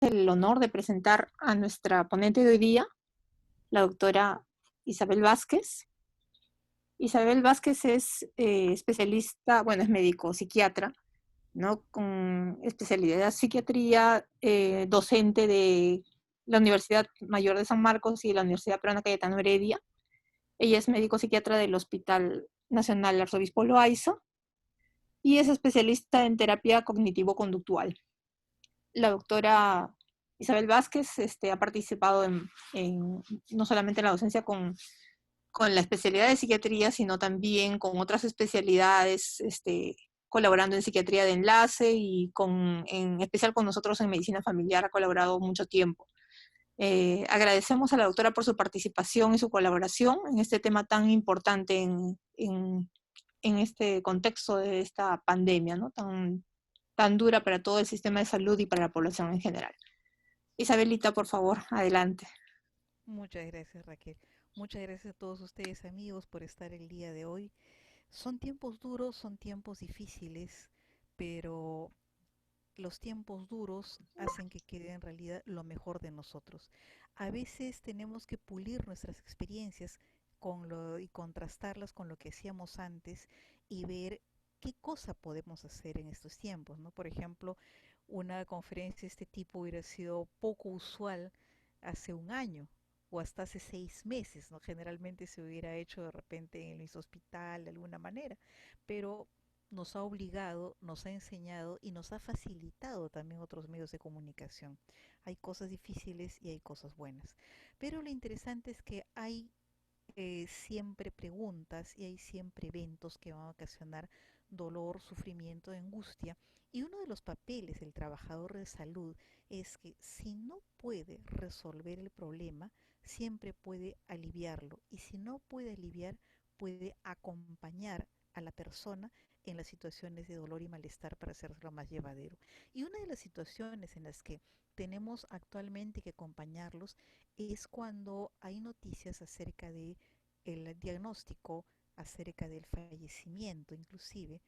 el honor de presentar a nuestra ponente de hoy día, la doctora Isabel Vázquez. Isabel Vázquez es especialista, bueno, es médico psiquiatra, ¿no? Con especialidad en psiquiatría, docente de la Universidad Mayor de San Marcos y la Universidad Peruana Cayetano Heredia. Ella es médico psiquiatra del Hospital Nacional Arzobispo Loaiza y es especialista en terapia cognitivo-conductual. La doctora Isabel Vázquez ha participado no solamente en la docencia con la especialidad de psiquiatría, sino también con otras especialidades, colaborando en psiquiatría de enlace y en especial con nosotros en medicina familiar ha colaborado mucho tiempo. Agradecemos a la doctora por su participación y su colaboración en este tema tan importante en este contexto de esta pandemia, ¿no? Tan dura para todo el sistema de salud y para la población en general. Isabelita, por favor, adelante. Muchas gracias, Raquel. Muchas gracias a todos ustedes, amigos, por estar el día de hoy. Son tiempos duros, son tiempos difíciles, pero los tiempos duros hacen que quede en realidad lo mejor de nosotros. A veces tenemos que pulir nuestras experiencias y contrastarlas con lo que hacíamos antes y ver qué cosa podemos hacer en estos tiempos, ¿no? Por ejemplo, una conferencia de este tipo hubiera sido poco usual hace un año o hasta hace 6 meses, ¿no? Generalmente se hubiera hecho de repente en el mismo hospital de alguna manera, pero nos ha obligado, nos ha enseñado y nos ha facilitado también otros medios de comunicación. Hay cosas difíciles y hay cosas buenas. Pero lo interesante es que hay siempre preguntas y hay siempre eventos que van a ocasionar dolor, sufrimiento, angustia. Y uno de los papeles del trabajador de salud es que si no puede resolver el problema, siempre puede aliviarlo. Y si no puede aliviar, puede acompañar a la persona en las situaciones de dolor y malestar para hacerlo más llevadero. Y una de las situaciones en las que tenemos actualmente que acompañarlos es cuando hay noticias acerca de el diagnóstico, acerca del fallecimiento inclusive,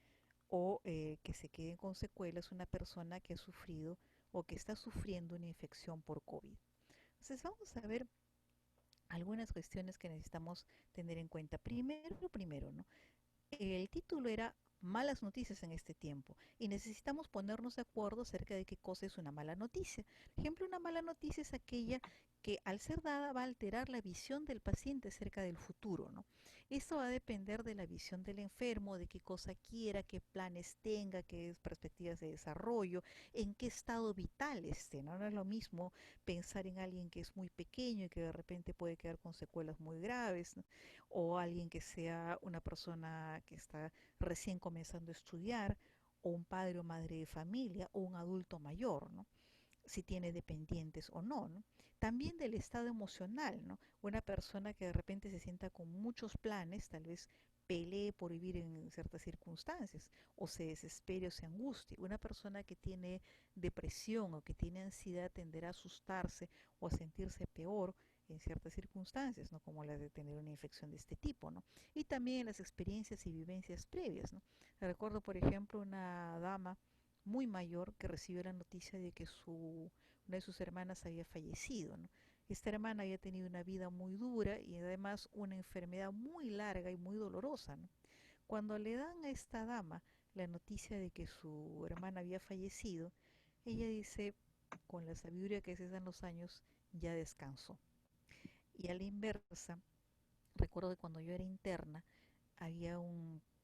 o que se quede con secuelas una persona que ha sufrido o que está sufriendo una infección por COVID. Entonces vamos a ver algunas cuestiones que necesitamos tener en cuenta. Primero, ¿no? El título era Malas noticias en este tiempo y necesitamos ponernos de acuerdo acerca de qué cosa es una mala noticia. Por ejemplo, una mala noticia es aquella que al ser dada va a alterar la visión del paciente acerca del futuro, ¿no? Esto va a depender de la visión del enfermo, de qué cosa quiera, qué planes tenga, qué perspectivas de desarrollo, en qué estado vital esté, ¿no? No es lo mismo pensar en alguien que es muy pequeño y que de repente puede quedar con secuelas muy graves, ¿no? O alguien que sea una persona que está recién comenzando a estudiar, o un padre o madre de familia, o un adulto mayor, ¿no? Si tiene dependientes o no, ¿no? También del estado emocional, ¿no? Una persona que de repente se sienta con muchos planes, tal vez pelee por vivir en ciertas circunstancias, o se desespere o se angustie. Una persona que tiene depresión o que tiene ansiedad tenderá a asustarse o a sentirse peor en ciertas circunstancias, ¿no? Como la de tener una infección de este tipo, ¿no? Y también en las experiencias y vivencias previas, ¿no? Recuerdo, por ejemplo, una dama muy mayor que recibió la noticia de que una de sus hermanas había fallecido, ¿no? Esta hermana había tenido una vida muy dura y además una enfermedad muy larga y muy dolorosa, ¿no? Cuando le dan a esta dama la noticia de que su hermana había fallecido, ella dice, con la sabiduría que se dan los años, ya descansó. Y a la inversa, recuerdo que cuando yo era interna,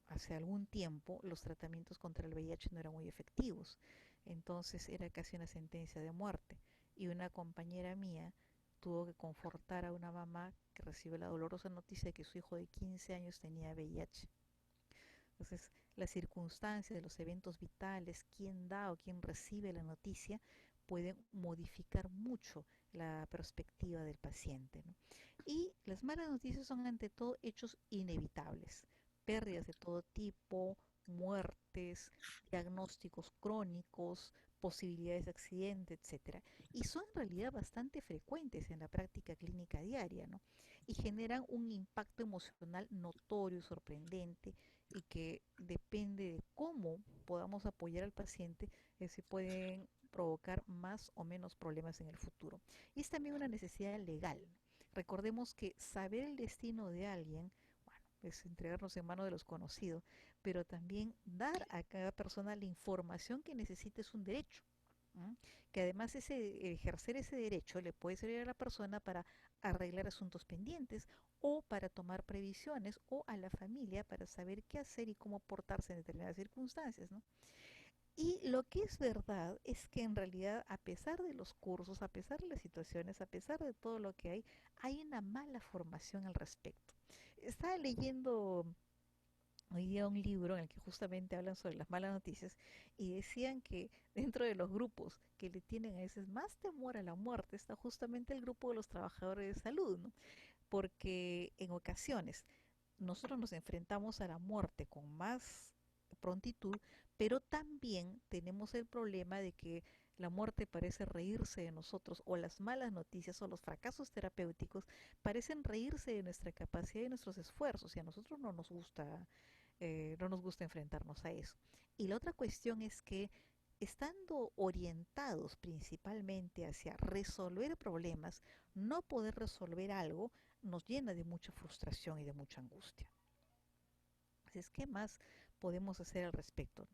hace algún tiempo los tratamientos contra el VIH no eran muy efectivos. Entonces era casi una sentencia de muerte. Y una compañera mía tuvo que confortar a una mamá que recibe la dolorosa noticia de que su hijo de 15 años tenía VIH. Entonces, las circunstancias, los eventos vitales, quién da o quién recibe la noticia, pueden modificar mucho la perspectiva del paciente, ¿no? Y las malas noticias son ante todo hechos inevitables, pérdidas de todo tipo, muertes, diagnósticos crónicos, posibilidades de accidente, etcétera. Y son en realidad bastante frecuentes en la práctica clínica diaria, ¿no? Y generan un impacto emocional notorio, sorprendente, y que depende de cómo podamos apoyar al paciente, se pueden provocar más o menos problemas en el futuro. Y es también una necesidad legal. Recordemos que saber el destino de alguien, bueno, es entregarnos en manos de los conocidos, pero también dar a cada persona la información que necesite es un derecho. ¿M? Que además ejercer ese derecho le puede servir a la persona para arreglar asuntos pendientes o para tomar previsiones o a la familia para saber qué hacer y cómo portarse en determinadas circunstancias, ¿no? Y lo que es verdad es que en realidad, a pesar de los cursos, a pesar de las situaciones, a pesar de todo lo que hay una mala formación al respecto. Estaba leyendo hoy día un libro en el que justamente hablan sobre las malas noticias y decían que dentro de los grupos que le tienen a veces más temor a la muerte está justamente el grupo de los trabajadores de salud, ¿no? Porque en ocasiones nosotros nos enfrentamos a la muerte con más prontitud, pero también tenemos el problema de que la muerte parece reírse de nosotros o las malas noticias o los fracasos terapéuticos parecen reírse de nuestra capacidad y nuestros esfuerzos y a nosotros no nos gusta enfrentarnos a eso. Y la otra cuestión es que estando orientados principalmente hacia resolver problemas, no poder resolver algo nos llena de mucha frustración y de mucha angustia. Entonces, ¿qué más podemos hacer al respecto?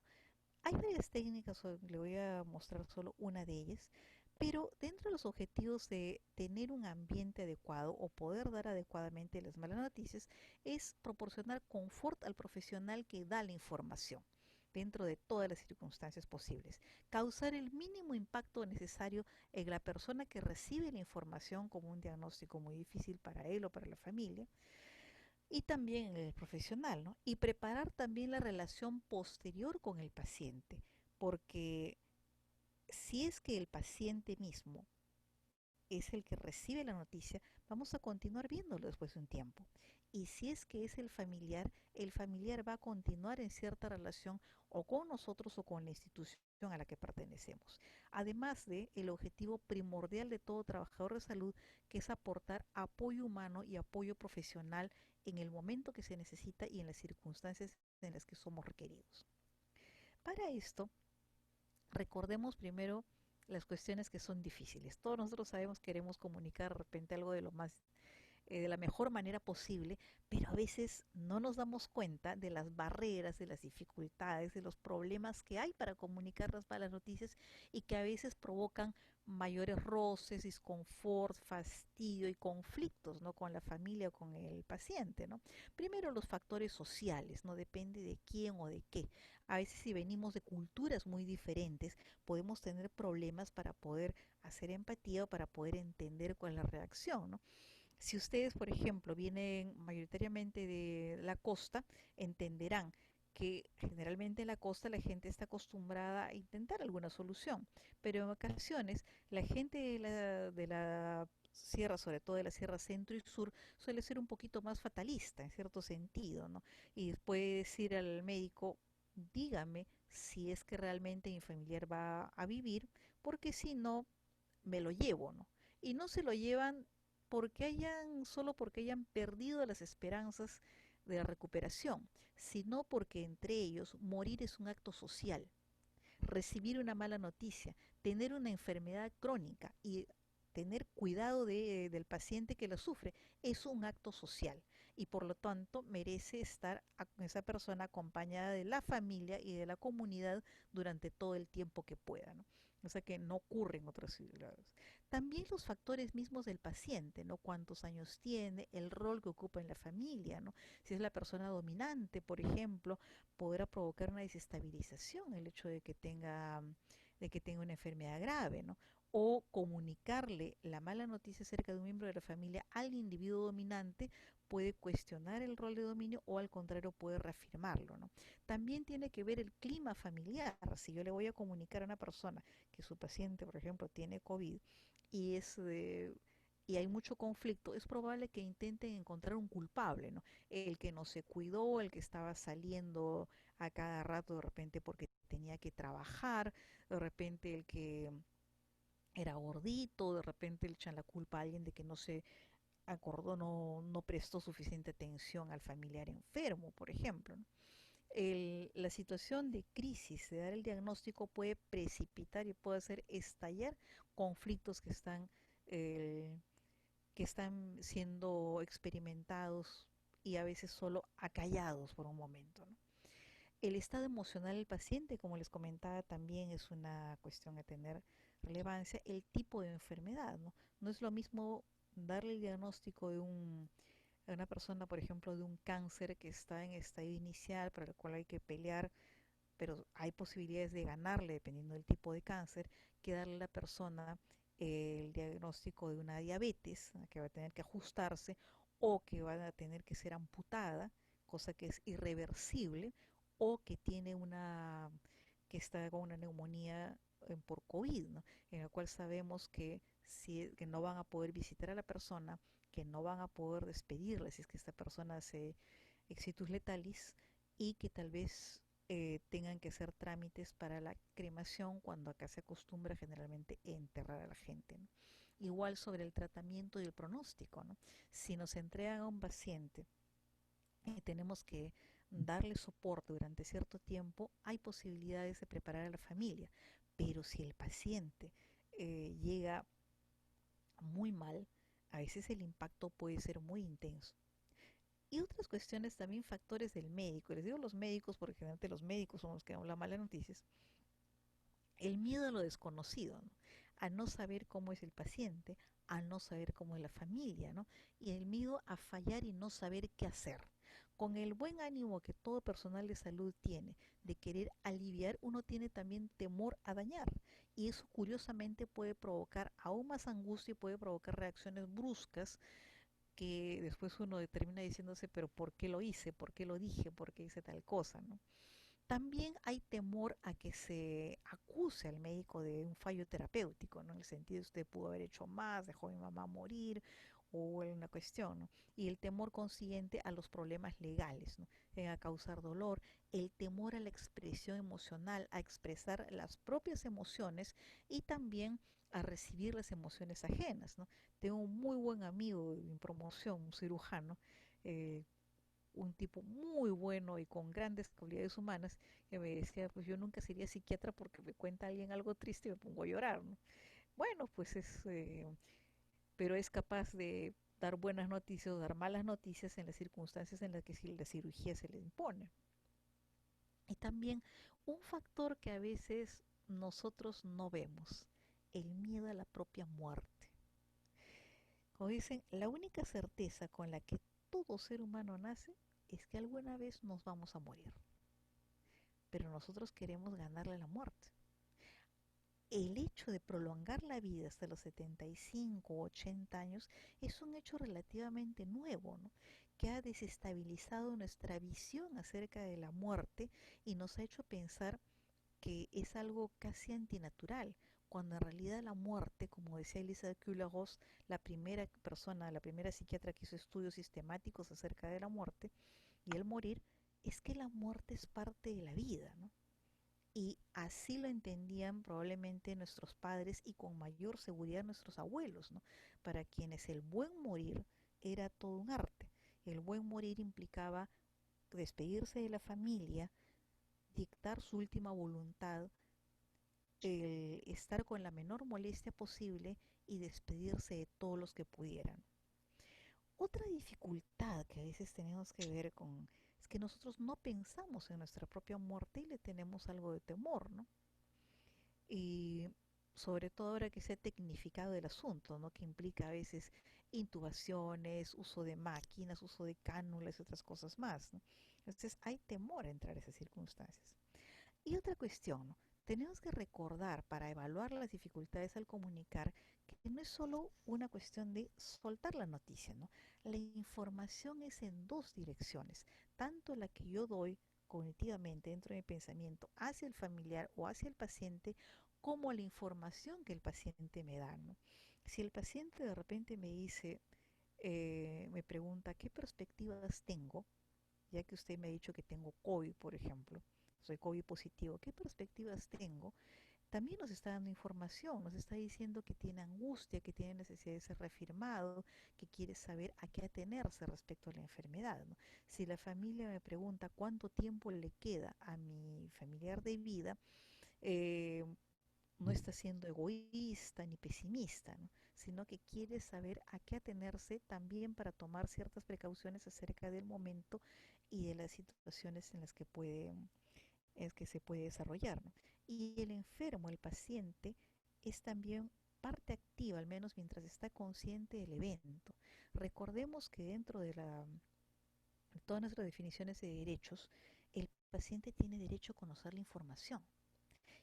Hay varias técnicas, le voy a mostrar solo una de ellas, pero dentro de los objetivos de tener un ambiente adecuado o poder dar adecuadamente las malas noticias es proporcionar confort al profesional que da la información dentro de todas las circunstancias posibles, causar el mínimo impacto necesario en la persona que recibe la información como un diagnóstico muy difícil para él o para la familia, y también en el profesional, ¿no? Y preparar también la relación posterior con el paciente, porque si es que el paciente mismo es el que recibe la noticia, vamos a continuar viéndolo después de un tiempo. Y si es que es el familiar va a continuar en cierta relación o con nosotros o con la institución a la que pertenecemos. Además de el objetivo primordial de todo trabajador de salud, que es aportar apoyo humano y apoyo profesional en el momento que se necesita y en las circunstancias en las que somos requeridos. Para esto, recordemos primero las cuestiones que son difíciles. Todos nosotros sabemos que queremos comunicar de repente algo de lo más de la mejor manera posible, pero a veces no nos damos cuenta de las barreras, de las dificultades, de los problemas que hay para comunicar las malas noticias y que a veces provocan mayores roces, disconfort, fastidio y conflictos, ¿no? Con la familia o con el paciente, ¿no? Primero los factores sociales, no depende de quién o de qué. A veces si venimos de culturas muy diferentes, podemos tener problemas para poder hacer empatía o para poder entender cuál es la reacción, ¿no? Si ustedes, por ejemplo, vienen mayoritariamente de la costa, entenderán que generalmente en la costa la gente está acostumbrada a intentar alguna solución, pero en ocasiones la gente de la sierra, sobre todo de la sierra centro y sur, suele ser un poquito más fatalista en cierto sentido, ¿no? Y puede decir al médico, dígame si es que realmente mi familiar va a vivir, porque si no, me lo llevo, ¿no? Y no se lo llevan solo porque hayan perdido las esperanzas de la recuperación, sino porque entre ellos morir es un acto social. Recibir una mala noticia, tener una enfermedad crónica y tener cuidado del paciente que la sufre es un acto social y por lo tanto merece estar esa persona acompañada de la familia y de la comunidad durante todo el tiempo que pueda, ¿no? O sea que no ocurre en otras ciudades. También los factores mismos del paciente, ¿no? Cuántos años tiene, el rol que ocupa en la familia, ¿no? Si es la persona dominante, por ejemplo, podrá provocar una desestabilización el hecho de que tenga una enfermedad grave, ¿no? O comunicarle la mala noticia acerca de un miembro de la familia al individuo dominante puede cuestionar el rol de dominio o al contrario puede reafirmarlo, ¿no? También tiene que ver el clima familiar. Si yo le voy a comunicar a una persona que su paciente, por ejemplo, tiene COVID y y hay mucho conflicto, es probable que intenten encontrar un culpable, ¿no? El que no se cuidó, el que estaba saliendo a cada rato de repente porque tenía que trabajar, de repente el que era gordito, de repente le echan la culpa a alguien de que no se acordó, no prestó suficiente atención al familiar enfermo, por ejemplo, ¿no? la situación de crisis, de dar el diagnóstico, puede precipitar y puede hacer estallar conflictos eh, que están siendo experimentados y a veces solo acallados por un momento, ¿no? El estado emocional del paciente, como les comentaba, también es una cuestión a tener relevancia. El tipo de enfermedad, ¿no? No es lo mismo darle el diagnóstico a una persona, por ejemplo, de un cáncer que está en estadio inicial, para el cual hay que pelear, pero hay posibilidades de ganarle dependiendo del tipo de cáncer, que darle a la persona el diagnóstico de una diabetes, que va a tener que ajustarse o que va a tener que ser amputada, cosa que es irreversible, o que tiene que está con una neumonía por COVID, ¿no? En la cual sabemos que no van a poder visitar a la persona, que no van a poder despedirle si es que esta persona hace exitus letalis, y que tal vez tengan que hacer trámites para la cremación cuando acá se acostumbra generalmente enterrar a la gente, ¿no? Igual sobre el tratamiento y el pronóstico, ¿no? Si nos entregan a un paciente y tenemos que darle soporte durante cierto tiempo, hay posibilidades de preparar a la familia, pero si el paciente llega muy mal, a veces el impacto puede ser muy intenso. Y otras cuestiones también, factores del médico. Les digo los médicos porque generalmente los médicos son los que dan las malas noticias. El miedo a lo desconocido, ¿no? A no saber cómo es el paciente, a no saber cómo es la familia, ¿no? Y el miedo a fallar y no saber qué hacer. Con el buen ánimo que todo personal de salud tiene de querer aliviar, uno tiene también temor a dañar. Y eso curiosamente puede provocar aún más angustia y puede provocar reacciones bruscas que después uno termina diciéndose, pero ¿por qué lo hice? ¿Por qué lo dije? ¿Por qué hice tal cosa? ¿No? También hay temor a que se acuse al médico de un fallo terapéutico, ¿no? En el sentido de usted pudo haber hecho más, dejó a mi mamá morir o una cuestión, ¿no? Y el temor consiguiente a los problemas legales, ¿no? A causar dolor, el temor a la expresión emocional, a expresar las propias emociones y también a recibir las emociones ajenas, ¿no? Tengo un muy buen amigo en promoción, un cirujano, eh, un tipo muy bueno y con grandes cualidades humanas, que me decía, pues yo nunca sería psiquiatra porque me cuenta alguien algo triste y me pongo a llorar, ¿no? Bueno, pues pero es capaz de dar buenas noticias o dar malas noticias en las circunstancias en las que la cirugía se le impone. Y también un factor que a veces nosotros no vemos, el miedo a la propia muerte. Como dicen, la única certeza con la que todo ser humano nace es que alguna vez nos vamos a morir, pero nosotros queremos ganarle a la muerte. El hecho de prolongar la vida hasta los 75 o 80 años es un hecho relativamente nuevo, ¿no? Que ha desestabilizado nuestra visión acerca de la muerte y nos ha hecho pensar que es algo casi antinatural, cuando en realidad la muerte, como decía Elisa Kübler-Ross, la primera persona, la primera psiquiatra que hizo estudios sistemáticos acerca de la muerte y el morir, es que la muerte es parte de la vida, ¿no? Y así lo entendían probablemente nuestros padres y con mayor seguridad nuestros abuelos, ¿no? Para quienes el buen morir era todo un arte. El buen morir implicaba despedirse de la familia, dictar su última voluntad, el estar con la menor molestia posible y despedirse de todos los que pudieran. Otra dificultad que a veces tenemos que ver con es que nosotros no pensamos en nuestra propia muerte y le tenemos algo de temor, ¿no? Y sobre todo ahora que se ha tecnificado el asunto, ¿no? Que implica a veces intubaciones, uso de máquinas, uso de cánulas y otras cosas más, ¿no? Entonces hay temor a entrar a esas circunstancias. Y otra cuestión, ¿no? Tenemos que recordar para evaluar las dificultades al comunicar que no es solo una cuestión de soltar la noticia, ¿no? La información es en dos direcciones, tanto la que yo doy cognitivamente dentro de mi pensamiento hacia el familiar o hacia el paciente, como la información que el paciente me da, ¿no? Si el paciente de repente me dice, me pregunta qué perspectivas tengo, ya que usted me ha dicho que tengo COVID, por ejemplo, soy COVID positivo, ¿qué perspectivas tengo? también nos está dando información, nos está diciendo que tiene angustia, que tiene necesidad de ser reafirmado, que quiere saber a qué atenerse respecto a la enfermedad, ¿no? Si la familia me pregunta cuánto tiempo le queda a mi familiar de vida, eh, no está siendo egoísta ni pesimista, ¿no? Sino que quiere saber a qué atenerse también para tomar ciertas precauciones acerca del momento y de las situaciones en las que se puede desarrollar, ¿no? Y el enfermo, el paciente, es también parte activa, al menos mientras está consciente del evento. Recordemos que dentro de todas nuestras definiciones de derechos, el paciente tiene derecho a conocer la información.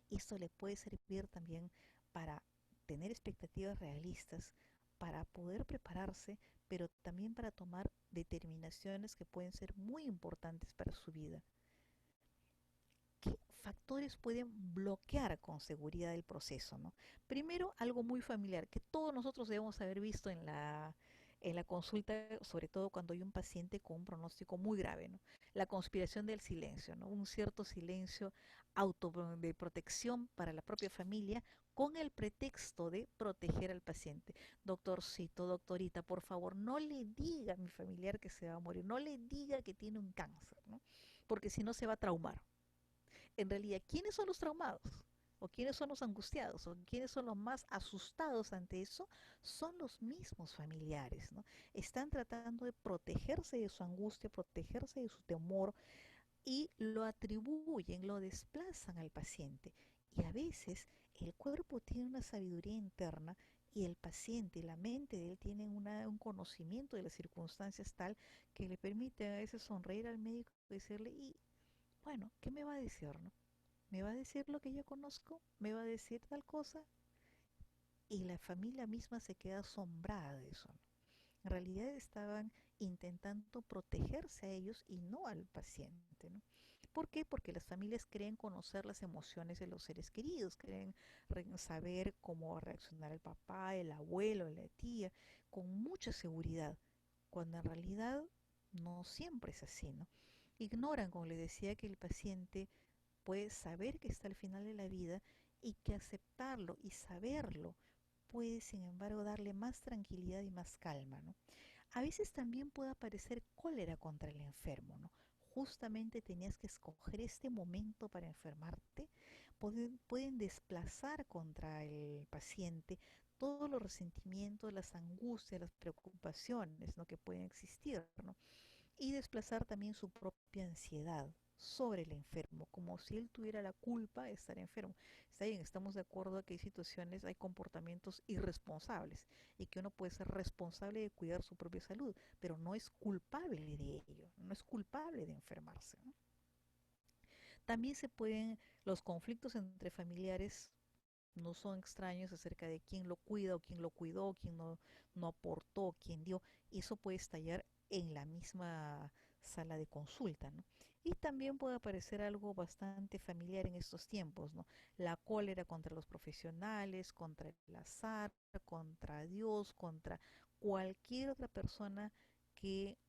Esto le puede servir también para tener expectativas realistas, para poder prepararse, pero también para tomar determinaciones que pueden ser muy importantes para su vida. ¿Qué factores pueden bloquear con seguridad el proceso, ¿no? Primero, algo muy familiar, que todos nosotros debemos haber visto en la consulta, sobre todo cuando hay un paciente con un pronóstico muy grave, ¿no? La conspiración del silencio, ¿no? Un cierto silencio auto de protección para la propia familia con el pretexto de proteger al paciente. Doctorcito, doctorita, por favor, no le diga a mi familiar que se va a morir, no le diga que tiene un cáncer, ¿no? Porque si no se va a traumar. En realidad, ¿quiénes son los traumados? ¿O quiénes son los angustiados? ¿O quiénes son los más asustados ante eso? Son los mismos familiares, ¿no? Están tratando de protegerse de su angustia, protegerse de su temor y lo atribuyen, lo desplazan al paciente. Y a veces el cuerpo tiene una sabiduría interna y el paciente, la mente de él tiene un conocimiento de las circunstancias tal que le permite a veces sonreír al médico y decirle, y bueno, ¿qué me va a decir, no? ¿Me va a decir lo que yo conozco? ¿Me va a decir tal cosa? Y la familia misma se queda asombrada de eso, ¿no? En realidad estaban intentando protegerse a ellos y no al paciente, ¿no? ¿Por qué? Porque las familias creen conocer las emociones de los seres queridos, creen saber cómo va a reaccionar el papá, el abuelo, la tía, con mucha seguridad, cuando en realidad no siempre es así, ¿no? Ignoran, como les decía, que el paciente puede saber que está al final de la vida y que aceptarlo y saberlo puede, sin embargo, darle más tranquilidad y más calma, ¿no? A veces también puede aparecer cólera contra el enfermo, ¿no? Justamente tenías que escoger este momento para enfermarte. Pueden desplazar contra el paciente todos los resentimientos, las angustias, las preocupaciones, ¿no?, que pueden existir, ¿no? Y desplazar también su propia ansiedad sobre el enfermo, como si él tuviera la culpa de estar enfermo. Está bien, estamos de acuerdo a que hay situaciones, hay comportamientos irresponsables y que uno puede ser responsable de cuidar su propia salud, pero no es culpable de ello, no es culpable de enfermarse, ¿no? También se pueden, los conflictos entre familiares no son extraños acerca de quién lo cuida o quién lo cuidó, quién no aportó, quién dio. Y eso puede estallar en la misma sala de consulta, ¿no? Y también puede aparecer algo bastante familiar en estos tiempos, ¿no? La cólera contra los profesionales, contra el azar, contra Dios, contra cualquier otra persona que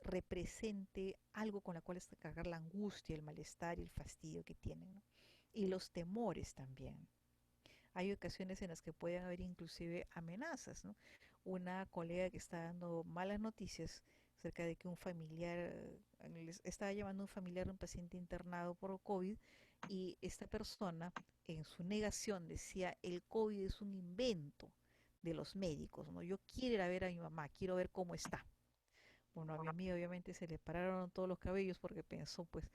represente algo con la cual cargar la angustia, el malestar y el fastidio que tienen, ¿no? Y los temores también. Hay ocasiones en las que pueden haber inclusive amenazas, ¿no? Una colega que está dando malas noticias acerca de que un familiar, les estaba llamando a un familiar de un paciente internado por COVID y esta persona en su negación decía, el COVID es un invento de los médicos, ¿no? Yo quiero ir a ver a mi mamá, quiero ver cómo está. Bueno, a mi amiga obviamente se le pararon todos los cabellos porque pensó pues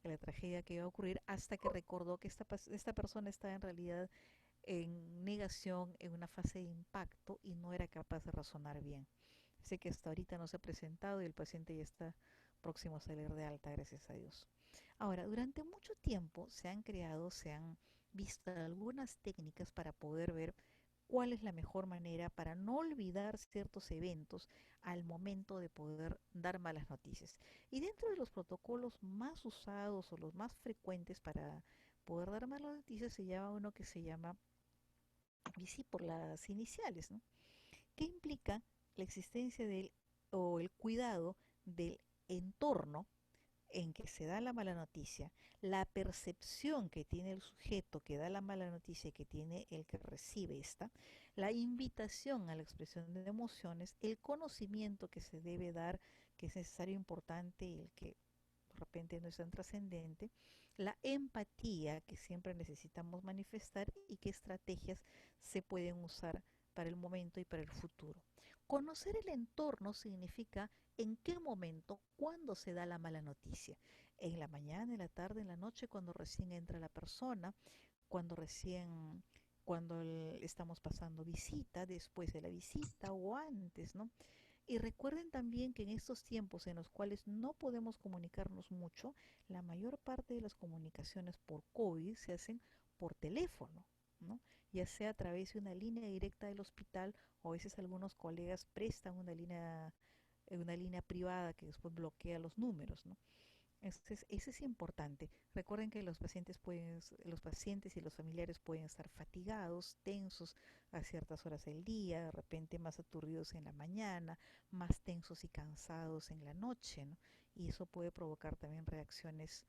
en la tragedia que iba a ocurrir hasta que recordó que esta persona estaba en realidad en negación, en una fase de impacto y no era capaz de razonar bien. Sé que hasta ahorita no se ha presentado y el paciente ya está próximo a salir de alta, gracias a Dios. Ahora, durante mucho tiempo se han visto algunas técnicas para poder ver cuál es la mejor manera para no olvidar ciertos eventos al momento de poder dar malas noticias. Y dentro de los protocolos más usados o los más frecuentes para poder dar malas noticias se llama uno que se llama y sí, por las iniciales, ¿no? ¿Qué implica la existencia del o el cuidado del entorno en que se da la mala noticia, la percepción que tiene el sujeto que da la mala noticia y que tiene el que recibe esta, la invitación a la expresión de emociones, el conocimiento que se debe dar, que es necesario, importante y el que de repente no es tan trascendente, la empatía que siempre necesitamos manifestar y qué estrategias se pueden usar para el momento y para el futuro. Conocer el entorno significa en qué momento, cuándo se da la mala noticia. En la mañana, en la tarde, en la noche, cuando recién entra la persona, cuando recién, estamos pasando visita, después de la visita o antes, ¿no? Y recuerden también que en estos tiempos en los cuales no podemos comunicarnos mucho, la mayor parte de las comunicaciones por COVID se hacen por teléfono, ¿no? Ya sea a través de una línea directa del hospital o a veces algunos colegas prestan una línea privada que después bloquea los números, ¿no? Entonces, eso es importante. Recuerden que los pacientes y los familiares pueden estar fatigados, tensos a ciertas horas del día, de repente más aturdidos en la mañana, más tensos y cansados en la noche, ¿no? Y eso puede provocar también reacciones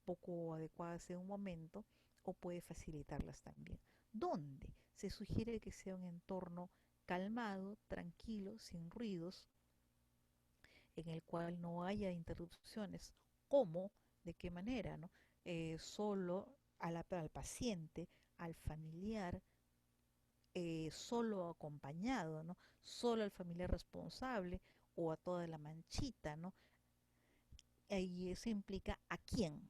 poco adecuadas en un momento o puede facilitarlas también. ¿Dónde? Se sugiere que sea un entorno calmado, tranquilo, sin ruidos, en el cual no haya interrupciones. ¿Cómo? ¿De qué manera? ¿No? Solo al paciente, al familiar, solo acompañado, ¿no? Solo al familiar responsable o a toda la manchita, ¿no? Y eso implica a quién,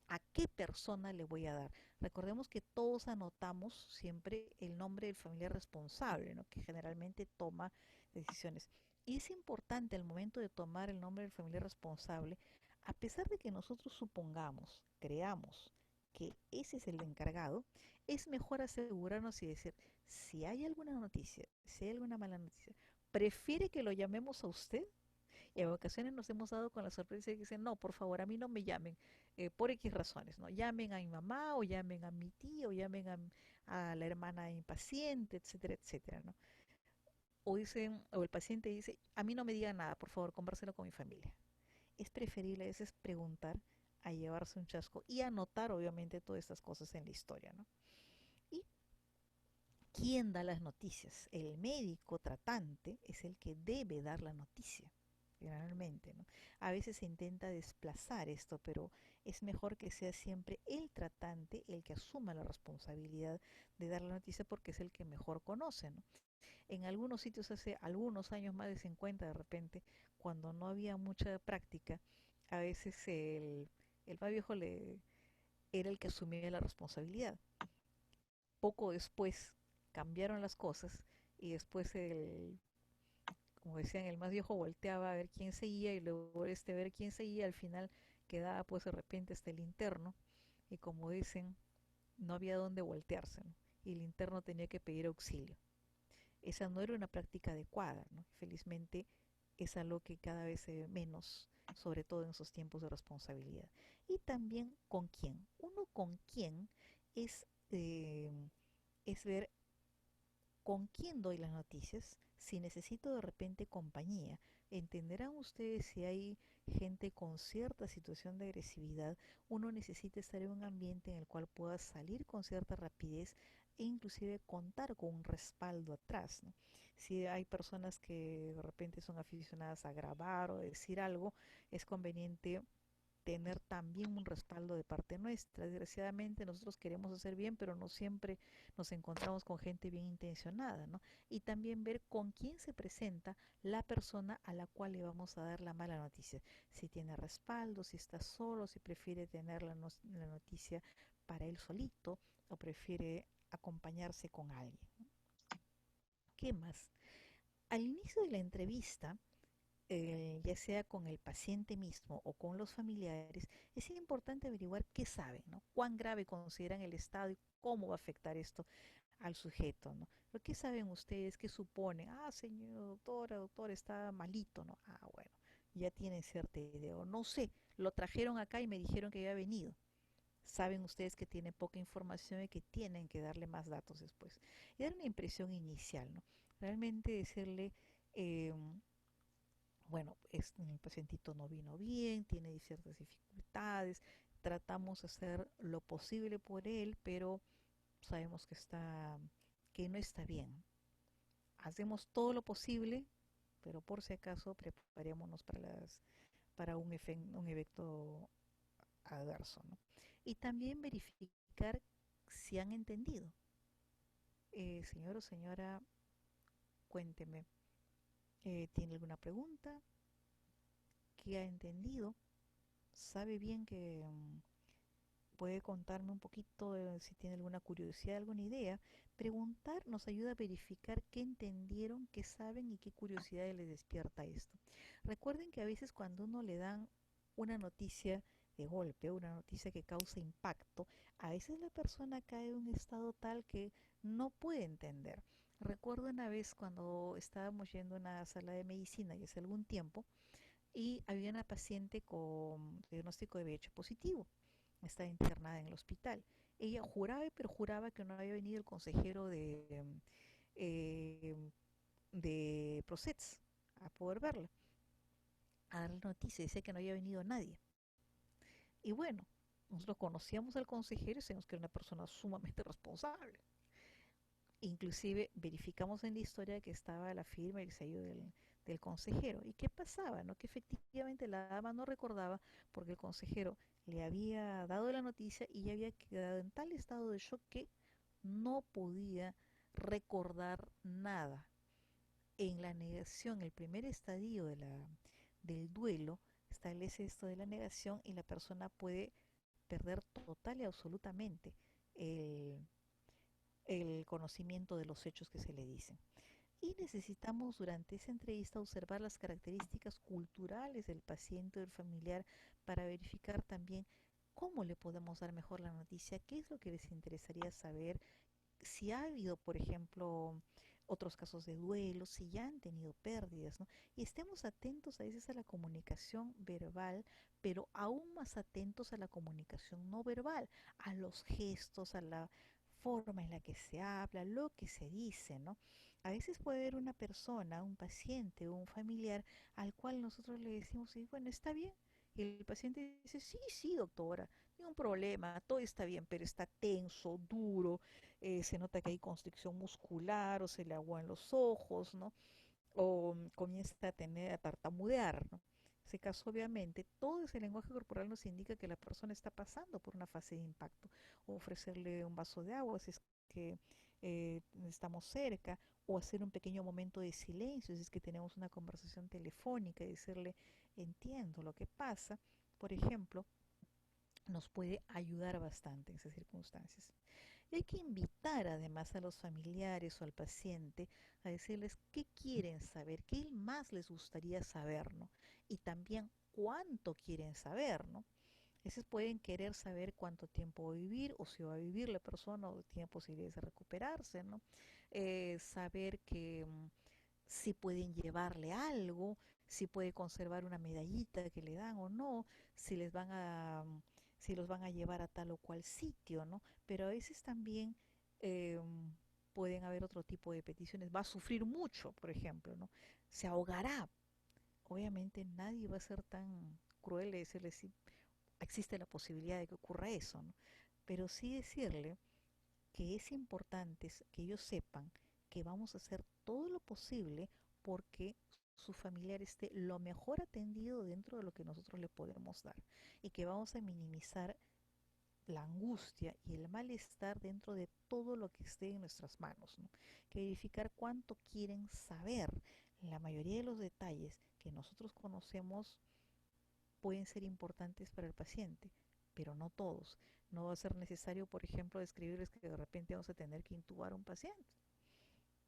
a qué persona le voy a dar. Recordemos que todos anotamos siempre el nombre del familiar responsable, ¿no? Que generalmente toma decisiones. Y es importante al momento de tomar el nombre del familiar responsable, a pesar de que nosotros supongamos, creamos que ese es el encargado, es mejor asegurarnos y decir, si hay alguna noticia, si hay alguna mala noticia, ¿prefiere que lo llamemos a usted? Y en ocasiones nos hemos dado con la sorpresa de que dicen, no, por favor, a mí no me llamen, por X razones, ¿no? Llamen a mi mamá o llamen a mi tío o llamen a la hermana de mi paciente, etcétera, etcétera, ¿no? O dicen, o el paciente dice, a mí no me digan nada, por favor, convérselo con mi familia. Es preferible a veces preguntar a llevarse un chasco y anotar, obviamente, todas estas cosas en la historia, ¿no? ¿Y quién da las noticias? El médico tratante es el que debe dar la noticia, generalmente, ¿no? A veces se intenta desplazar esto, pero es mejor que sea siempre el tratante el que asuma la responsabilidad de dar la noticia porque es el que mejor conoce, ¿no? En algunos sitios hace algunos años, más de 50 de repente, cuando no había mucha práctica, a veces el más viejo era el que asumía la responsabilidad. Poco después cambiaron las cosas y después como decían, el más viejo volteaba a ver quién seguía y luego ver quién seguía, al final quedaba pues de repente hasta el interno y como dicen, no había dónde voltearse, ¿no? Y el interno tenía que pedir auxilio. Esa no era una práctica adecuada, ¿no? Felizmente es algo que cada vez se ve menos, sobre todo en esos tiempos de responsabilidad. Y también con quién. Uno con quién es, es ver con quién doy las noticias, si necesito de repente compañía. Entenderán ustedes si hay gente con cierta situación de agresividad, uno necesita estar en un ambiente en el cual pueda salir con cierta rapidez e inclusive contar con un respaldo atrás, ¿no? Si hay personas que de repente son aficionadas a grabar o decir algo, es conveniente tener también un respaldo de parte nuestra. Desgraciadamente nosotros queremos hacer bien, pero no siempre nos encontramos con gente bien intencionada, ¿no? Y también ver con quién se presenta la persona a la cual le vamos a dar la mala noticia. Si tiene respaldo, si está solo, si prefiere tener la noticia para él solito o prefiere acompañarse con alguien. ¿Qué más? Al inicio de la entrevista, ya sea con el paciente mismo o con los familiares, es importante averiguar qué saben, ¿no? Cuán grave consideran el estado y cómo va a afectar esto al sujeto, ¿no? Lo que saben ustedes, qué suponen, ah, señor doctora, doctor, está malito, ¿no? Ah, bueno, ya tienen cierta idea, o no sé, lo trajeron acá y me dijeron que había venido. Saben ustedes que tiene poca información y que tienen que darle más datos después. Y dar una impresión inicial, ¿no? Realmente decirle, eh, bueno, el pacientito no vino bien, tiene ciertas dificultades, tratamos de hacer lo posible por él, pero sabemos que no está bien. Hacemos todo lo posible, pero por si acaso preparémonos para un evento adverso, ¿no? Y también verificar si han entendido. Señor o señora, cuénteme, ¿tiene alguna pregunta? ¿Qué ha entendido? ¿Sabe bien que puede contarme un poquito si tiene alguna curiosidad, alguna idea? Preguntar nos ayuda a verificar qué entendieron, qué saben y qué curiosidad les despierta esto. Recuerden que a veces cuando uno le dan una noticia de golpe, una noticia que causa impacto, a veces la persona cae en un estado tal que no puede entender. Recuerdo una vez cuando estábamos yendo a una sala de medicina y hace algún tiempo, y había una paciente con diagnóstico de VIH positivo. Estaba internada en el hospital. Ella juraba y perjuraba que no había venido el consejero eh, de Prosets a poder verla, a dar la noticia. Decía que no había venido nadie. Y bueno, nosotros conocíamos al consejero y sabíamos que era una persona sumamente responsable. Inclusive verificamos en la historia que estaba la firma y el sello del consejero. ¿Y qué pasaba? ¿No? Que efectivamente la dama no recordaba porque el consejero le había dado la noticia y ya había quedado en tal estado de shock que no podía recordar nada. En la negación, el primer estadio del duelo, establece esto de la negación y la persona puede perder total y absolutamente el, el conocimiento de los hechos que se le dicen. Y necesitamos durante esa entrevista observar las características culturales del paciente o del familiar para verificar también cómo le podemos dar mejor la noticia, qué es lo que les interesaría saber, si ha habido, por ejemplo, otros casos de duelo, si ya han tenido pérdidas, ¿no? Y estemos atentos a veces a la comunicación verbal, pero aún más atentos a la comunicación no verbal, a los gestos, a la forma en la que se habla, lo que se dice, ¿no? A veces puede haber una persona, un paciente o un familiar al cual nosotros le decimos, sí, bueno, está bien. Y el paciente dice, sí, sí, doctora, ningún problema, todo está bien, pero está tenso, duro, se nota que hay constricción muscular o se le aguan los ojos, ¿no? O comienza a tartamudear, ¿no? En ese caso, obviamente, todo ese lenguaje corporal nos indica que la persona está pasando por una fase de impacto. O ofrecerle un vaso de agua si es que estamos cerca, o hacer un pequeño momento de silencio si es que tenemos una conversación telefónica y decirle, entiendo lo que pasa, por ejemplo, nos puede ayudar bastante en esas circunstancias. Y hay que invitar además a los familiares o al paciente a decirles qué quieren saber, qué más les gustaría saber, ¿no? Y también cuánto quieren saber, ¿no? A veces pueden querer saber cuánto tiempo va a vivir o si va a vivir la persona o tiene posibilidades de recuperarse, ¿no? Saber que si pueden llevarle algo, si puede conservar una medallita que le dan o no, si les van a, si los van a llevar a tal o cual sitio, ¿no? Pero a veces también eh, pueden haber otro tipo de peticiones. Va a sufrir mucho, por ejemplo, ¿no? Se ahogará. Obviamente nadie va a ser tan cruel de decirle si existe la posibilidad de que ocurra eso, ¿no? Pero sí decirle que es importante que ellos sepan que vamos a hacer todo lo posible porque su familiar esté lo mejor atendido dentro de lo que nosotros le podemos dar y que vamos a minimizar la angustia y el malestar dentro de todo lo que esté en nuestras manos, ¿no? Que verificar cuánto quieren saber. La mayoría de los detalles que nosotros conocemos pueden ser importantes para el paciente, pero no todos. No va a ser necesario, por ejemplo, describirles que de repente vamos a tener que intubar a un paciente.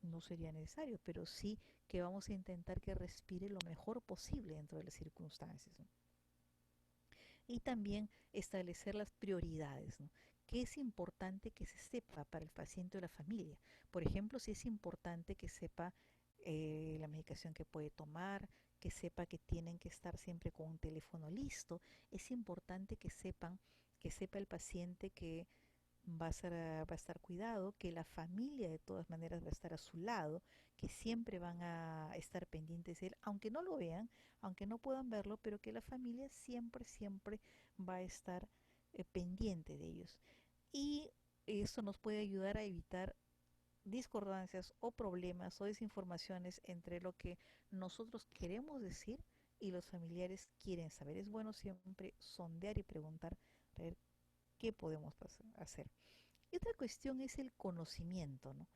No sería necesario, pero sí que vamos a intentar que respire lo mejor posible dentro de las circunstancias, ¿no? Y también establecer las prioridades, ¿no? ¿Qué es importante que se sepa para el paciente o la familia? Por ejemplo, si es importante que sepa la medicación que puede tomar, que sepa que tienen que estar siempre con un teléfono listo, es importante que sepa el paciente que va a estar cuidado, que la familia de todas maneras va a estar a su lado, que siempre van a estar pendientes de él, aunque no lo vean, aunque no puedan verlo, pero que la familia siempre, siempre va a estar pendiente de ellos. Y eso nos puede ayudar a evitar discordancias o problemas o desinformaciones entre lo que nosotros queremos decir y los familiares quieren saber. Es bueno siempre sondear y preguntar a ver qué podemos hacer. Y otra cuestión es el conocimiento, ¿no?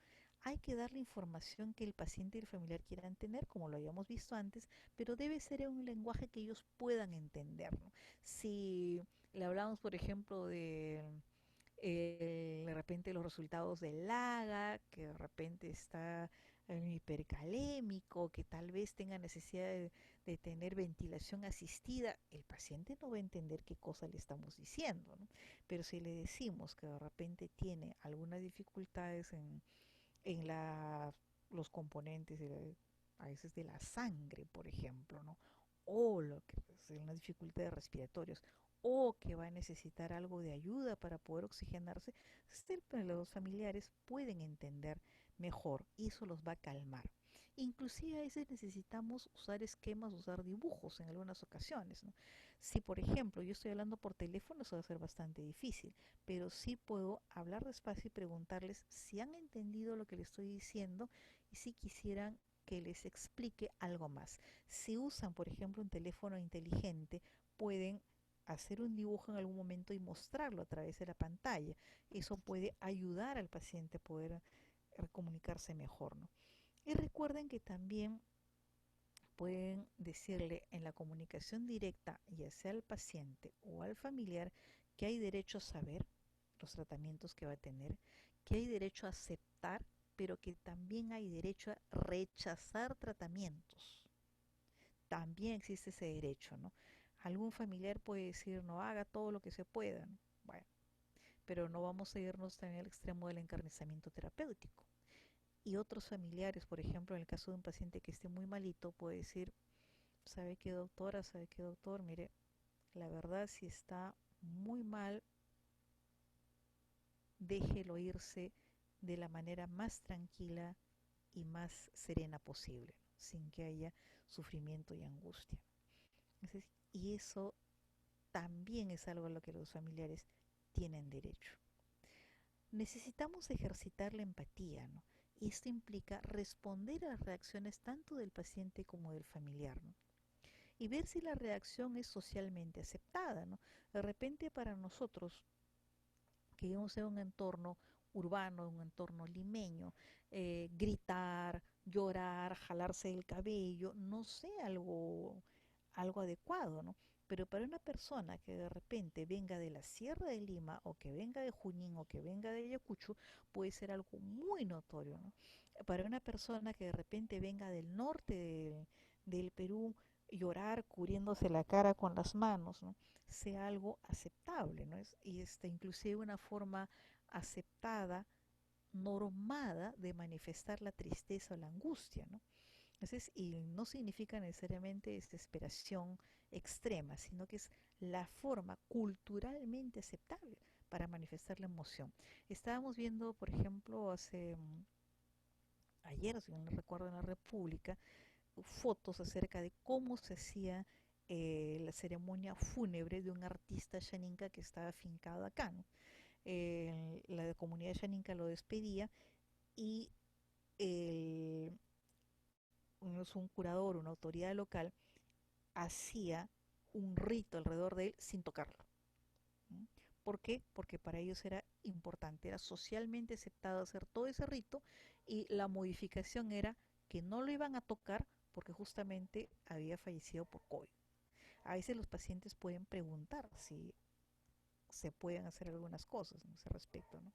Hay que dar la información que el paciente y el familiar quieran tener, como lo habíamos visto antes, pero debe ser en un lenguaje que ellos puedan entender, ¿no? Si le hablamos, por ejemplo, de repente los resultados del LAGA, que de repente está hipercalémico, que tal vez tenga necesidad de tener ventilación asistida, el paciente no va a entender qué cosa le estamos diciendo, ¿no? Pero si le decimos que de repente tiene algunas dificultades en los componentes a veces de la sangre, por ejemplo, ¿no? O lo que es unas dificultades respiratorias, o que va a necesitar algo de ayuda para poder oxigenarse, los familiares pueden entender mejor y eso los va a calmar. Inclusive a veces necesitamos usar esquemas, usar dibujos en algunas ocasiones, ¿no? Si por ejemplo yo estoy hablando por teléfono, eso va a ser bastante difícil, pero sí puedo hablar despacio y preguntarles si han entendido lo que les estoy diciendo y si quisieran que les explique algo más. Si usan, por ejemplo, un teléfono inteligente, pueden hacer un dibujo en algún momento y mostrarlo a través de la pantalla. Eso puede ayudar al paciente a poder comunicarse mejor, ¿no? Y recuerden que también pueden decirle en la comunicación directa, ya sea al paciente o al familiar, que hay derecho a saber los tratamientos que va a tener, que hay derecho a aceptar, pero que también hay derecho a rechazar tratamientos. También existe ese derecho, ¿no? Algún familiar puede decir, no haga todo lo que se pueda, ¿no? Bueno, pero no vamos a irnos también al extremo del encarnizamiento terapéutico. Y otros familiares, por ejemplo, en el caso de un paciente que esté muy malito, puede decir, ¿sabe qué doctora? ¿Sabe qué doctor? Mire, la verdad si está muy mal, déjelo irse de la manera más tranquila y más serena posible, ¿no? Sin que haya sufrimiento y angustia. Y eso también es algo a lo que los familiares tienen derecho. Necesitamos ejercitar la empatía, ¿no? Y esto implica responder a las reacciones tanto del paciente como del familiar, ¿no? Y ver si la reacción es socialmente aceptada, ¿no? De repente para nosotros, que vivimos en un entorno urbano, en un entorno limeño, gritar, llorar, jalarse el cabello, no sé, algo adecuado, ¿no? Pero para una persona que de repente venga de la Sierra de Lima o que venga de Junín o que venga de Ayacucho, puede ser algo muy notorio, ¿no? Para una persona que de repente venga del norte del Perú, llorar cubriéndose la cara con las manos, ¿no? Sea algo aceptable, ¿no? Y inclusive una forma aceptada, normada de manifestar la tristeza o la angustia, ¿no? Entonces, y no significa necesariamente desesperación extrema, sino que es la forma culturalmente aceptable para manifestar la emoción. Estábamos viendo, por ejemplo, ayer, si no recuerdo, en la República, fotos acerca de cómo se hacía la ceremonia fúnebre de un artista Shaninka que estaba afincado acá, ¿no? La comunidad Shaninka lo despedía y el, un curador, una autoridad local, hacía un rito alrededor de él sin tocarlo. ¿Mm? ¿Por qué? Porque para ellos era importante, era socialmente aceptado hacer todo ese rito y la modificación era que no lo iban a tocar porque justamente había fallecido por COVID. A veces los pacientes pueden preguntar si se pueden hacer algunas cosas en ese respecto, ¿no?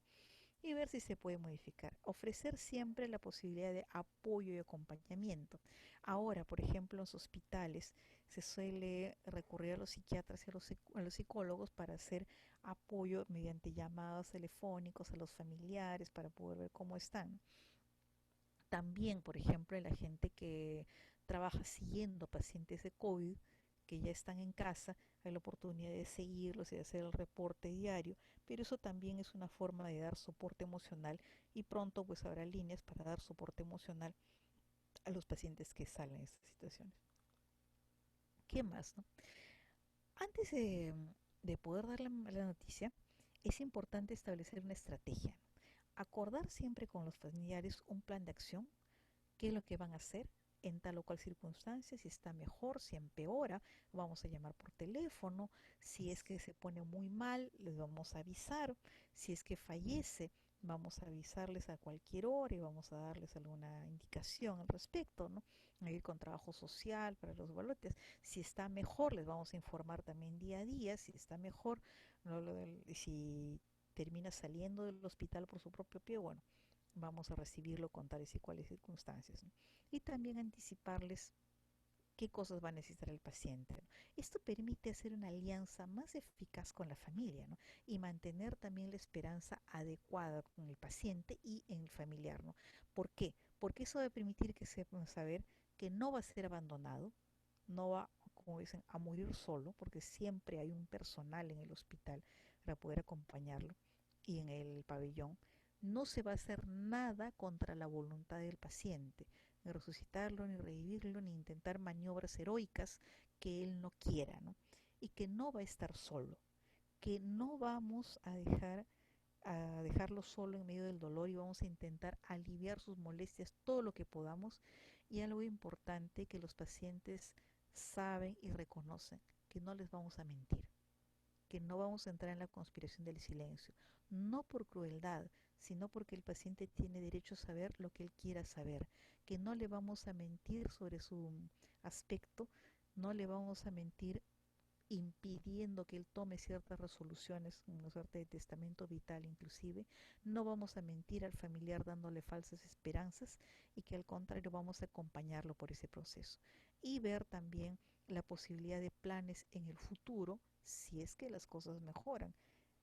Y ver si se puede modificar. Ofrecer siempre la posibilidad de apoyo y acompañamiento. Ahora, por ejemplo, en los hospitales se suele recurrir a los psiquiatras y a los psicólogos para hacer apoyo mediante llamadas telefónicos a los familiares para poder ver cómo están. También, por ejemplo, la gente que trabaja siguiendo pacientes de COVID, que ya están en casa, hay la oportunidad de seguirlos y de hacer el reporte diario, pero eso también es una forma de dar soporte emocional y pronto pues habrá líneas para dar soporte emocional a los pacientes que salen de estas situaciones. ¿Qué más, no? Antes de poder dar la noticia, es importante establecer una estrategia, ¿no? Acordar siempre con los familiares un plan de acción, qué es lo que van a hacer en tal o cual circunstancia, si está mejor, si empeora, vamos a llamar por teléfono, si es que se pone muy mal, les vamos a avisar, si es que fallece, vamos a avisarles a cualquier hora y vamos a darles alguna indicación al respecto, ¿no? A ir con trabajo social para los balotes. Si está mejor, les vamos a informar también día a día, si está mejor, ¿no? Si termina saliendo del hospital por su propio pie, bueno, vamos a recibirlo con tales y cuales circunstancias, ¿no? Y también anticiparles qué cosas va a necesitar el paciente, ¿no? Esto permite hacer una alianza más eficaz con la familia, ¿no? Y mantener también la esperanza adecuada con el paciente y en el familiar, ¿no? ¿Por qué? Porque eso va a permitir que sepan saber que no va a ser abandonado, no va, como dicen, a morir solo, porque siempre hay un personal en el hospital para poder acompañarlo y en el pabellón. No se va a hacer nada contra la voluntad del paciente, ni resucitarlo, ni revivirlo, ni intentar maniobras heroicas que él no quiera, ¿no? Y que no va a estar solo, que no vamos a dejarlo solo en medio del dolor y vamos a intentar aliviar sus molestias todo lo que podamos. Y algo importante que los pacientes saben y reconocen, que no les vamos a mentir, que no vamos a entrar en la conspiración del silencio, no por crueldad, sino porque el paciente tiene derecho a saber lo que él quiera saber, que no le vamos a mentir sobre su aspecto, no le vamos a mentir impidiendo que él tome ciertas resoluciones, una suerte de testamento vital inclusive, no vamos a mentir al familiar dándole falsas esperanzas y que al contrario vamos a acompañarlo por ese proceso y ver también la posibilidad de planes en el futuro si es que las cosas mejoran.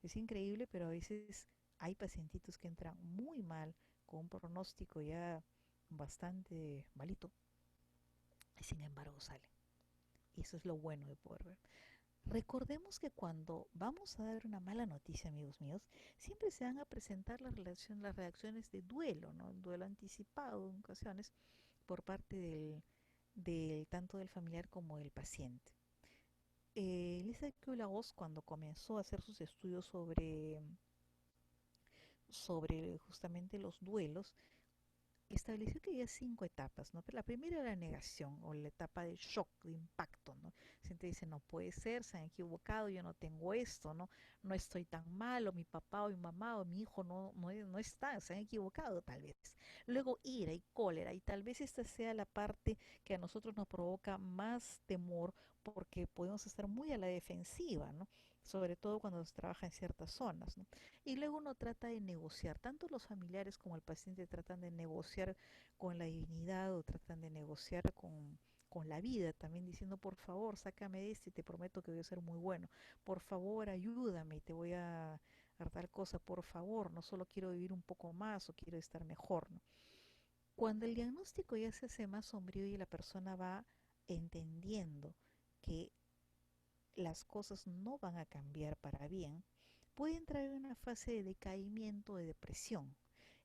Es increíble, pero a veces hay pacientitos que entran muy mal con un pronóstico ya bastante malito y sin embargo salen. Y eso es lo bueno de poder ver. Recordemos que cuando vamos a dar una mala noticia, amigos míos, siempre se van a presentar las reacciones de duelo, ¿no? El duelo anticipado en ocasiones por parte tanto del familiar como del paciente. Lisa Kübler-Ross, cuando comenzó a hacer sus estudios sobre justamente los duelos, estableció que había 5 etapas, ¿no? Pero la primera era la negación o la etapa de shock, de impacto, ¿no? La gente dice, no puede ser, se han equivocado, yo no tengo esto, ¿no? No estoy tan mal, o mi papá o mi mamá o mi hijo no está, se han equivocado tal vez. Luego ira y cólera, y tal vez esta sea la parte que a nosotros nos provoca más temor porque podemos estar muy a la defensiva, ¿no? Sobre todo cuando se trabaja en ciertas zonas, ¿no? Y luego uno trata de negociar, tanto los familiares como el paciente tratan de negociar con la divinidad o tratan de negociar con la vida, también diciendo, por favor, sácame de este y te prometo que voy a ser muy bueno. Por favor, ayúdame y te voy a dar tal cosa. Por favor, no solo quiero vivir un poco más o quiero estar mejor, ¿no? Cuando el diagnóstico ya se hace más sombrío y la persona va entendiendo que las cosas no van a cambiar para bien, puede entrar en una fase de decaimiento, de depresión,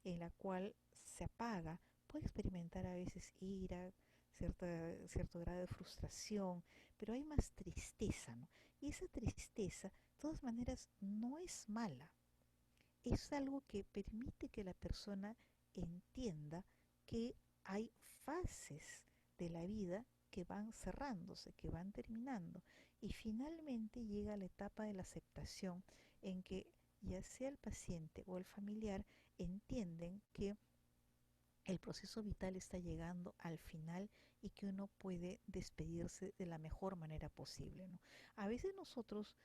en la cual se apaga, puede experimentar a veces ira, cierto grado de frustración, pero hay más tristeza, ¿no? Y esa tristeza, de todas maneras, no es mala, es algo que permite que la persona entienda que hay fases de la vida que van cerrándose, que van terminando. Y finalmente llega la etapa de la aceptación en que ya sea el paciente o el familiar entienden que el proceso vital está llegando al final y que uno puede despedirse de la mejor manera posible, ¿no? A veces nosotros,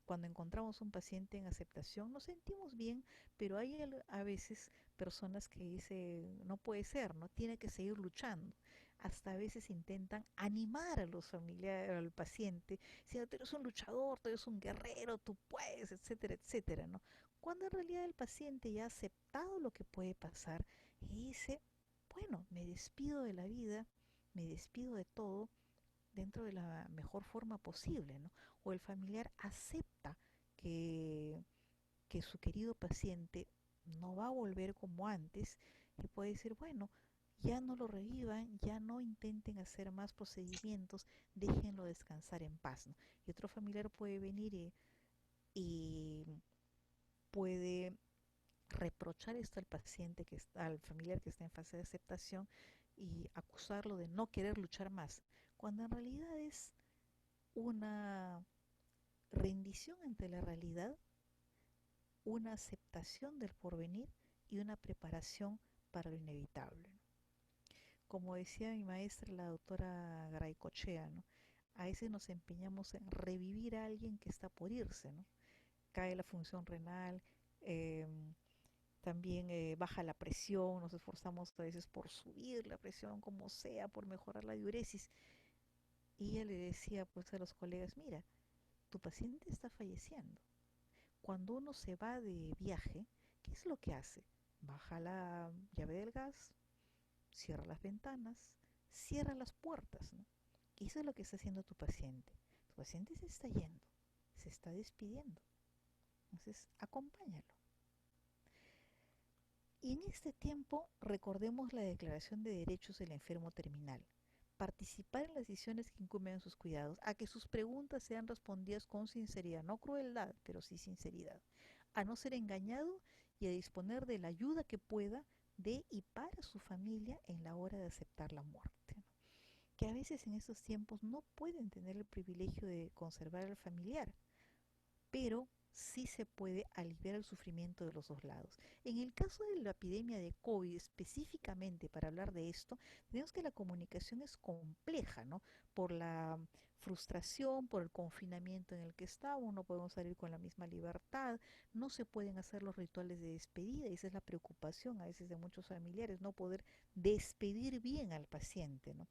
cuando encontramos un paciente en aceptación, nos sentimos bien, pero hay a veces personas que dicen, no puede ser, no tiene que seguir luchando. Hasta a veces intentan animar a los familiares, al paciente, diciendo, tú eres un luchador, tú eres un guerrero, tú puedes, etcétera, etcétera, ¿no? Cuando en realidad el paciente ya ha aceptado lo que puede pasar y dice, bueno, me despido de la vida, me despido de todo, dentro de la mejor forma posible, ¿no? O el familiar acepta que, que su querido paciente no va a volver como antes y puede decir, bueno, ya no lo revivan, ya no intenten hacer más procedimientos, déjenlo descansar en paz, ¿no? Y otro familiar puede venir y puede reprochar esto al paciente que está, al familiar que está en fase de aceptación y acusarlo de no querer luchar más, cuando en realidad es una rendición ante la realidad, una aceptación del porvenir y una preparación para lo inevitable. Como decía mi maestra, la doctora Garaycochea, ¿no? A veces nos empeñamos en revivir a alguien que está por irse, ¿no? Cae la función renal, eh, también baja la presión, nos esforzamos a veces por subir la presión como sea, por mejorar la diuresis. Y ella le decía pues a los colegas, mira, tu paciente está falleciendo. Cuando uno se va de viaje, ¿qué es lo que hace? Baja la llave del gas, cierra las ventanas, cierra las puertas, ¿no? Y eso es lo que está haciendo tu paciente. Tu paciente se está yendo, se está despidiendo. Entonces, acompáñalo. Y en este tiempo recordemos la Declaración de Derechos del Enfermo Terminal. Participar en las decisiones que incumben en sus cuidados, a que sus preguntas sean respondidas con sinceridad, no crueldad, pero sí sinceridad, a no ser engañado y a disponer de la ayuda que pueda de y para su familia en la hora de aceptar la muerte, ¿no? Que a veces en estos tiempos no pueden tener el privilegio de conservar al familiar, pero sí se puede aliviar el sufrimiento de los dos lados. En el caso de la epidemia de COVID, específicamente para hablar de esto, tenemos que la comunicación es compleja, ¿no? Por la frustración, por el confinamiento en el que estamos, no podemos salir con la misma libertad, no se pueden hacer los rituales de despedida, y esa es la preocupación a veces de muchos familiares, no poder despedir bien al paciente, ¿no?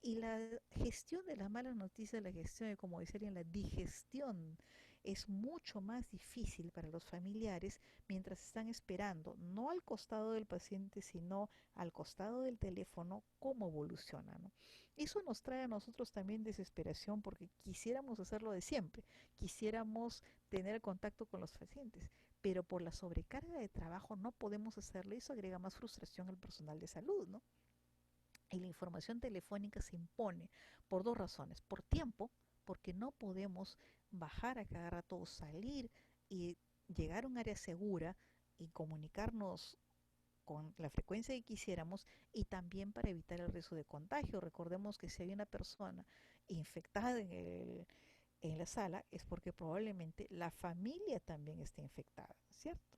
Y la gestión de las malas noticias, la gestión de, como decía, la digestión es mucho más difícil para los familiares mientras están esperando, no al costado del paciente, sino al costado del teléfono, cómo evoluciona, ¿no? Eso nos trae a nosotros también desesperación porque quisiéramos hacerlo de siempre, quisiéramos tener contacto con los pacientes, pero por la sobrecarga de trabajo no podemos hacerlo y eso agrega más frustración al personal de salud, ¿no? Y la información telefónica se impone por dos razones. Por tiempo, porque no podemos bajar a cada rato, salir y llegar a un área segura y comunicarnos con la frecuencia que quisiéramos y también para evitar el riesgo de contagio. Recordemos que si hay una persona infectada en la sala es porque probablemente la familia también esté infectada, ¿cierto?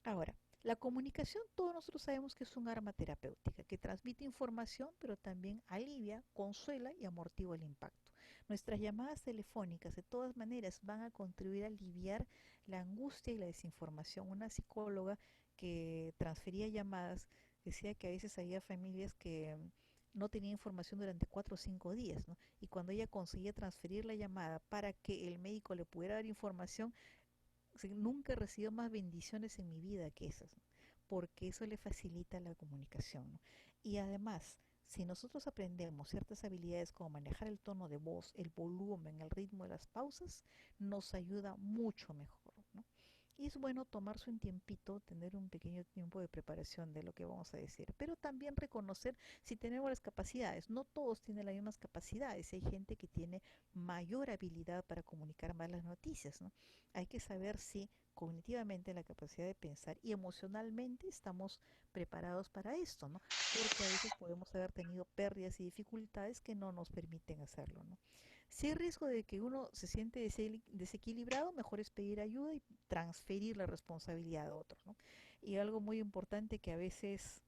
Ahora, la comunicación, todos nosotros sabemos que es un arma terapéutica, que transmite información, pero también alivia, consuela y amortigua el impacto. Nuestras llamadas telefónicas, de todas maneras, van a contribuir a aliviar la angustia y la desinformación. Una psicóloga que transfería llamadas decía que a veces había familias que no tenían información durante 4 o 5 días, ¿no? Y cuando ella conseguía transferir la llamada para que el médico le pudiera dar información, nunca he recibido más bendiciones en mi vida que esas, ¿no? Porque eso le facilita la comunicación, ¿no? Y además, si nosotros aprendemos ciertas habilidades como manejar el tono de voz, el volumen, el ritmo de las pausas, nos ayuda mucho mejor, ¿no? Y es bueno tomarse un tiempito, tener un pequeño tiempo de preparación de lo que vamos a decir, pero también reconocer si tenemos las capacidades. No todos tienen las mismas capacidades. Hay gente que tiene mayor habilidad para comunicar más las noticias, ¿no? Hay que saber si cognitivamente la capacidad de pensar y emocionalmente estamos preparados para esto, ¿no? Porque a veces podemos haber tenido pérdidas y dificultades que no nos permiten hacerlo, ¿no? Si hay riesgo de que uno se siente desequilibrado, mejor es pedir ayuda y transferir la responsabilidad a otro, ¿no? Y algo muy importante que a veces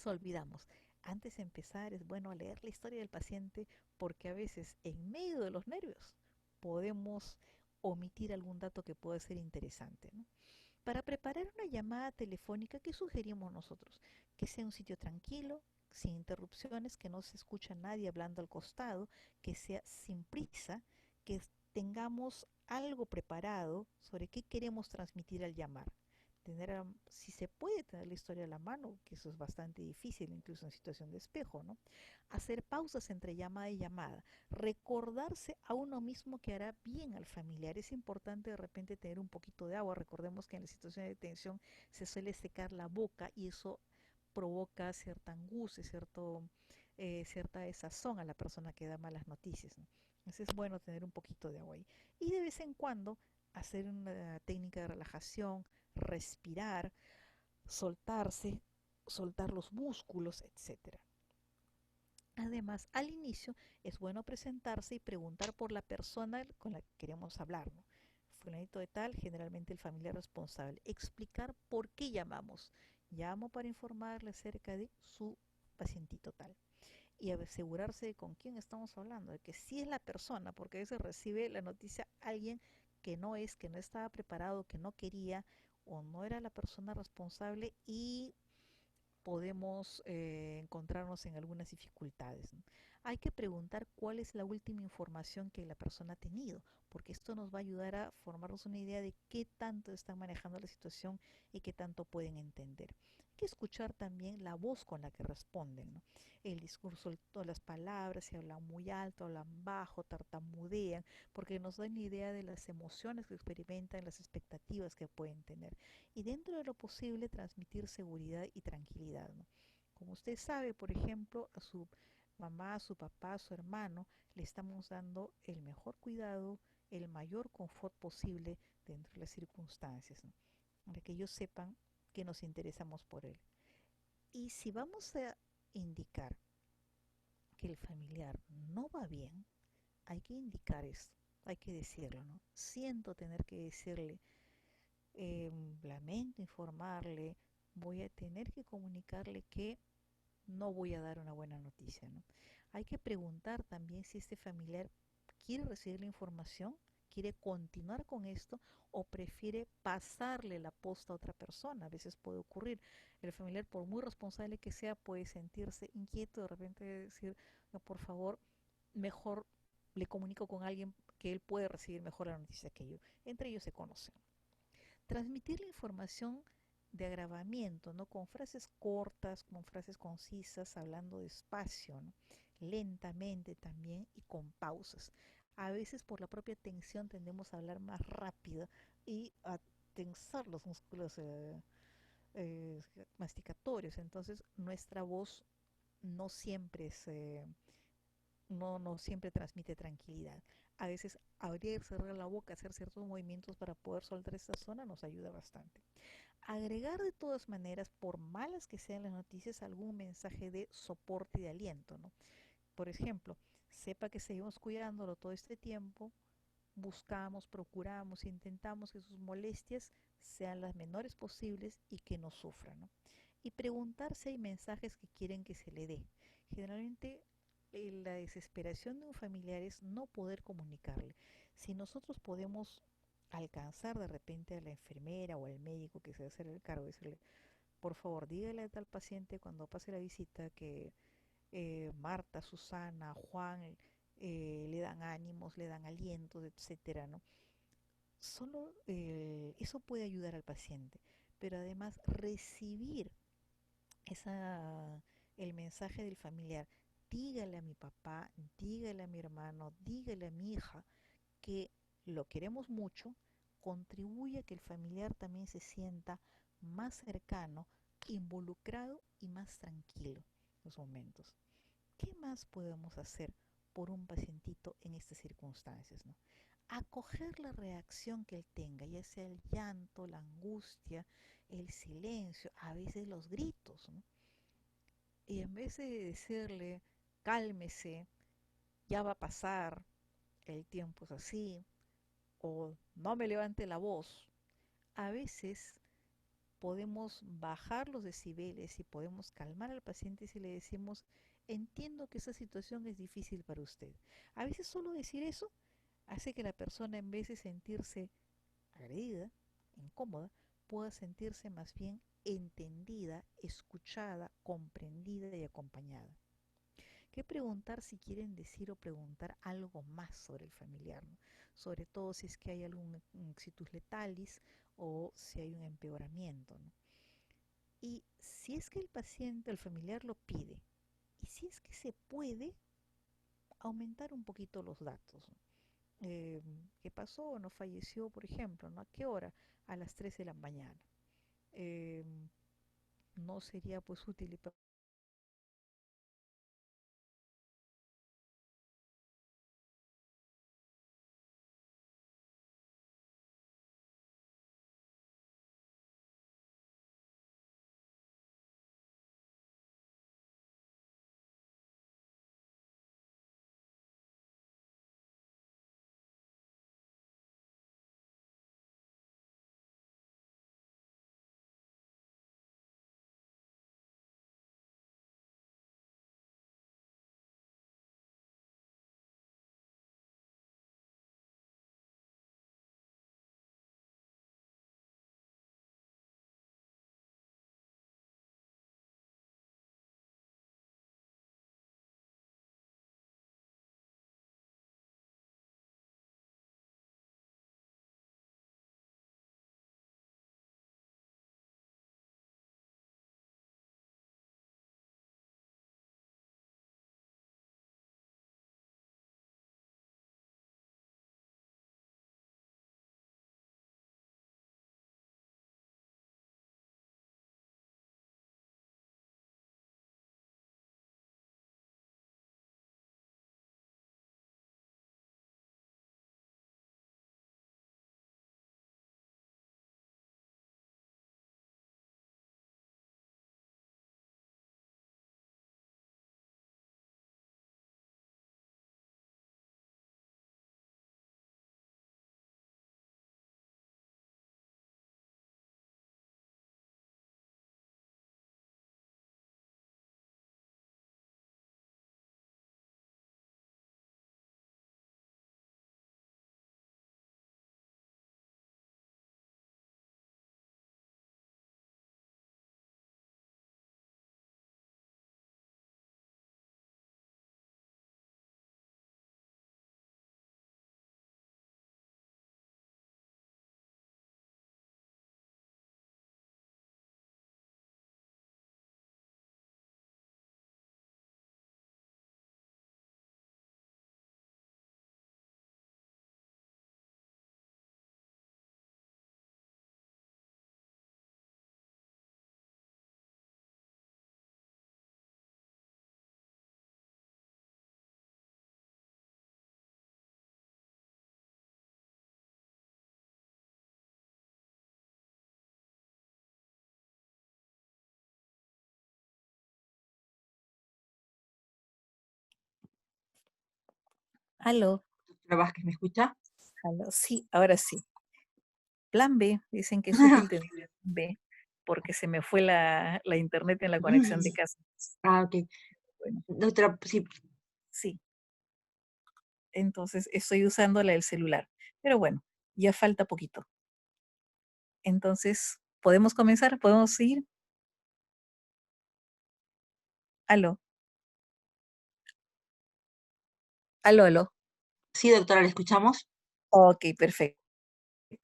olvidamos. Antes de empezar es bueno leer la historia del paciente porque a veces en medio de los nervios podemos omitir algún dato que pueda ser interesante, ¿no? Para preparar una llamada telefónica, ¿qué sugerimos nosotros? Que sea un sitio tranquilo, sin interrupciones, que no se escucha a nadie hablando al costado, que sea sin prisa, que tengamos algo preparado sobre qué queremos transmitir al llamar. si se puede tener la historia a la mano, que eso es bastante difícil, incluso en situación de espejo, ¿no? Hacer pausas entre llamada y llamada, recordarse a uno mismo que hará bien al familiar. Es importante de repente tener un poquito de agua. Recordemos que en la situación de tensión se suele secar la boca y eso provoca cierta angustia, cierta desazón a la persona que da malas noticias, ¿no? Entonces es bueno tener un poquito de agua ahí. Y de vez en cuando hacer una técnica de relajación, respirar, soltarse, soltar los músculos, etcétera. Además, al inicio es bueno presentarse y preguntar por la persona con la que queremos hablar, ¿no? Fulanito de tal, generalmente el familiar responsable. Explicar por qué llamamos. Llamo para informarle acerca de su pacientito tal. Y asegurarse de con quién estamos hablando, de que sí es la persona, porque a veces recibe la noticia alguien que no es, que no estaba preparado, que no quería o no era la persona responsable y podemos encontrarnos en algunas dificultades, ¿no? Hay que preguntar cuál es la última información que la persona ha tenido, porque esto nos va a ayudar a formarnos una idea de qué tanto están manejando la situación y qué tanto pueden entender. Hay que escuchar también la voz con la que responden, ¿no? El discurso, todas las palabras, si hablan muy alto, hablan bajo, tartamudean, porque nos dan idea de las emociones que experimentan, las expectativas que pueden tener y dentro de lo posible transmitir seguridad y tranquilidad, ¿no? Como usted sabe, por ejemplo, a su mamá, a su papá, a su hermano, le estamos dando el mejor cuidado, el mayor confort posible dentro de las circunstancias, ¿no? Para que ellos sepan que nos interesamos por él. Y si vamos a indicar que el familiar no va bien, hay que indicar esto, hay que decirlo, ¿no? Siento tener que decirle, lamento informarle, voy a tener que comunicarle que no voy a dar una buena noticia, ¿no? Hay que preguntar también si este familiar quiere recibir la información, quiere continuar con esto o prefiere pasarle la posta a otra persona. A veces puede ocurrir. El familiar, por muy responsable que sea, puede sentirse inquieto, de repente decir, no, por favor, mejor le comunico con alguien que él puede recibir mejor la noticia que yo. Entre ellos se conocen. Transmitir la información de agravamiento, ¿no? Con frases cortas, con frases concisas, hablando despacio, ¿no? Lentamente también y con pausas. A veces por la propia tensión tendemos a hablar más rápido y a tensar los músculos eh, masticatorios. Entonces nuestra voz no siempre no siempre transmite tranquilidad. A veces abrir, cerrar la boca, hacer ciertos movimientos para poder soltar esta zona nos ayuda bastante. Agregar de todas maneras, por malas que sean las noticias, algún mensaje de soporte y de aliento, ¿no? Por ejemplo, sepa que seguimos cuidándolo todo este tiempo, buscamos, procuramos, intentamos que sus molestias sean las menores posibles y que no sufran, ¿no? Y preguntar si hay mensajes que quieren que se le dé. Generalmente la desesperación de un familiar es no poder comunicarle. Si nosotros podemos alcanzar de repente a la enfermera o al médico que se va a hacer el cargo, decirle, por favor, dígale a tal paciente cuando pase la visita que Marta, Susana, Juan le dan ánimos, le dan alientos, etcétera, ¿no? Solo eso puede ayudar al paciente, pero además recibir esa, el mensaje del familiar, dígale a mi papá, dígale a mi hermano, dígale a mi hija que lo queremos mucho, contribuye a que el familiar también se sienta más cercano, involucrado y más tranquilo en los momentos. ¿Qué más podemos hacer por un pacientito en estas circunstancias, ¿no? Acoger la reacción que él tenga, ya sea el llanto, la angustia, el silencio, a veces los gritos, ¿no? Y en vez de decirle, cálmese, ya va a pasar, el tiempo es así, o no me levante la voz, a veces podemos bajar los decibeles y podemos calmar al paciente si le decimos, entiendo que esa situación es difícil para usted. A veces solo decir eso hace que la persona en vez de sentirse agredida, incómoda, pueda sentirse más bien entendida, escuchada, comprendida y acompañada. Que preguntar si quieren decir o preguntar algo más sobre el familiar, ¿no? Sobre todo si es que hay algún exitus letalis o si hay un empeoramiento, ¿no? Y si es que el paciente, el familiar lo pide, y si es que se puede aumentar un poquito los datos, ¿no? ¿Qué pasó? ¿No falleció, por ejemplo? ¿No? ¿A qué hora? A las 3 de la mañana. Eh, no sería pues útil Aló, Doctora Vázquez, ¿me escucha? aló, sí, ahora sí. Plan B, dicen que es útil tener plan B porque se me fue la internet en la conexión de casa. Ok. Bueno, Doctora, sí, sí, entonces estoy usando la del celular. Pero bueno, ya falta poquito. Entonces, ¿podemos comenzar? ¿Podemos seguir? Aló, aló. sí, doctora, ¿le escuchamos? Ok, perfecto.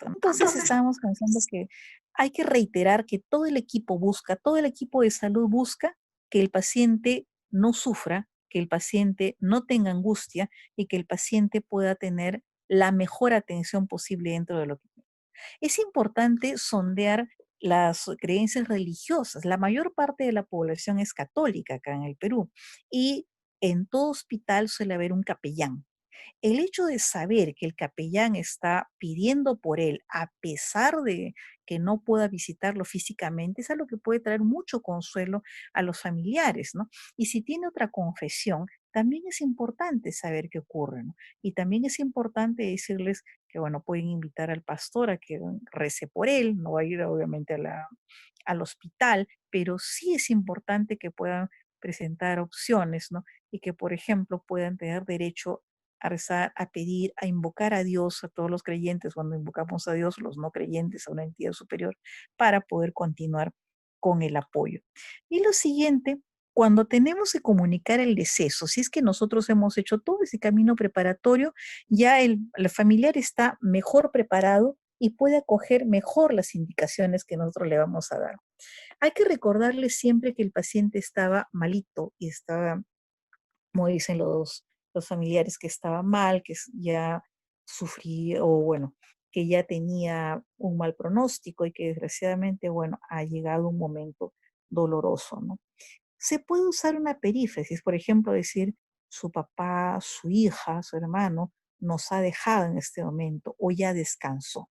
Entonces estábamos pensando que hay que reiterar que todo el equipo busca, todo el equipo de salud busca que el paciente no sufra, que el paciente no tenga angustia y que el paciente pueda tener la mejor atención posible dentro de lo que es importante sondear las creencias religiosas. La mayor parte de la población es católica acá en el Perú y en todo hospital suele haber un capellán. El hecho de saber que el capellán está pidiendo por él, a pesar de que no pueda visitarlo físicamente, es algo que puede traer mucho consuelo a los familiares, ¿no? Y si tiene otra confesión, también es importante saber qué ocurre, ¿no? Y también es importante decirles que, bueno, pueden invitar al pastor a que rece por él, no va a ir obviamente al hospital, pero sí es importante que puedan presentar opciones, ¿no? Y que, por ejemplo, puedan tener derecho a rezar, a pedir, a invocar a Dios, a todos los creyentes, cuando invocamos a Dios, los no creyentes, a una entidad superior, para poder continuar con el apoyo. Y lo siguiente, cuando tenemos que comunicar el deceso, si es que nosotros hemos hecho todo ese camino preparatorio, ya el familiar está mejor preparado y puede acoger mejor las indicaciones que nosotros le vamos a dar. Hay que recordarle siempre que el paciente estaba malito y estaba, como dicen los familiares, que estaba mal, que ya sufría, o bueno, que ya tenía un mal pronóstico y que desgraciadamente, bueno, ha llegado un momento doloroso, ¿no? Se puede usar una perífrasis, por ejemplo, decir su papá, su hija, su hermano nos ha dejado en este momento o ya descansó.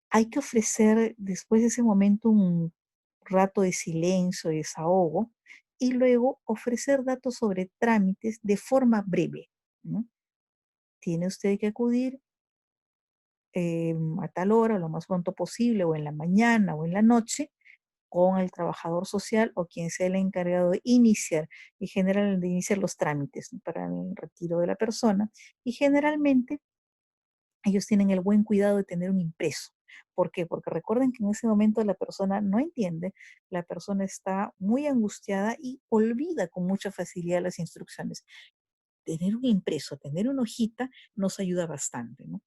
Hay que ofrecer después de ese momento un rato de silencio, de desahogo, y luego ofrecer datos sobre trámites de forma breve, ¿no? Tiene usted que acudir a tal hora, lo más pronto posible, o en la mañana o en la noche, con el trabajador social o quien sea el encargado de iniciar, y general de iniciar los trámites, ¿no?, para el retiro de la persona. Y generalmente ellos tienen el buen cuidado de tener un impreso. ¿Por qué? Porque recuerden que en ese momento la persona no entiende, la persona está muy angustiada y olvida con mucha facilidad las instrucciones. Tener un impreso, tener una hojita nos ayuda bastante, ¿no?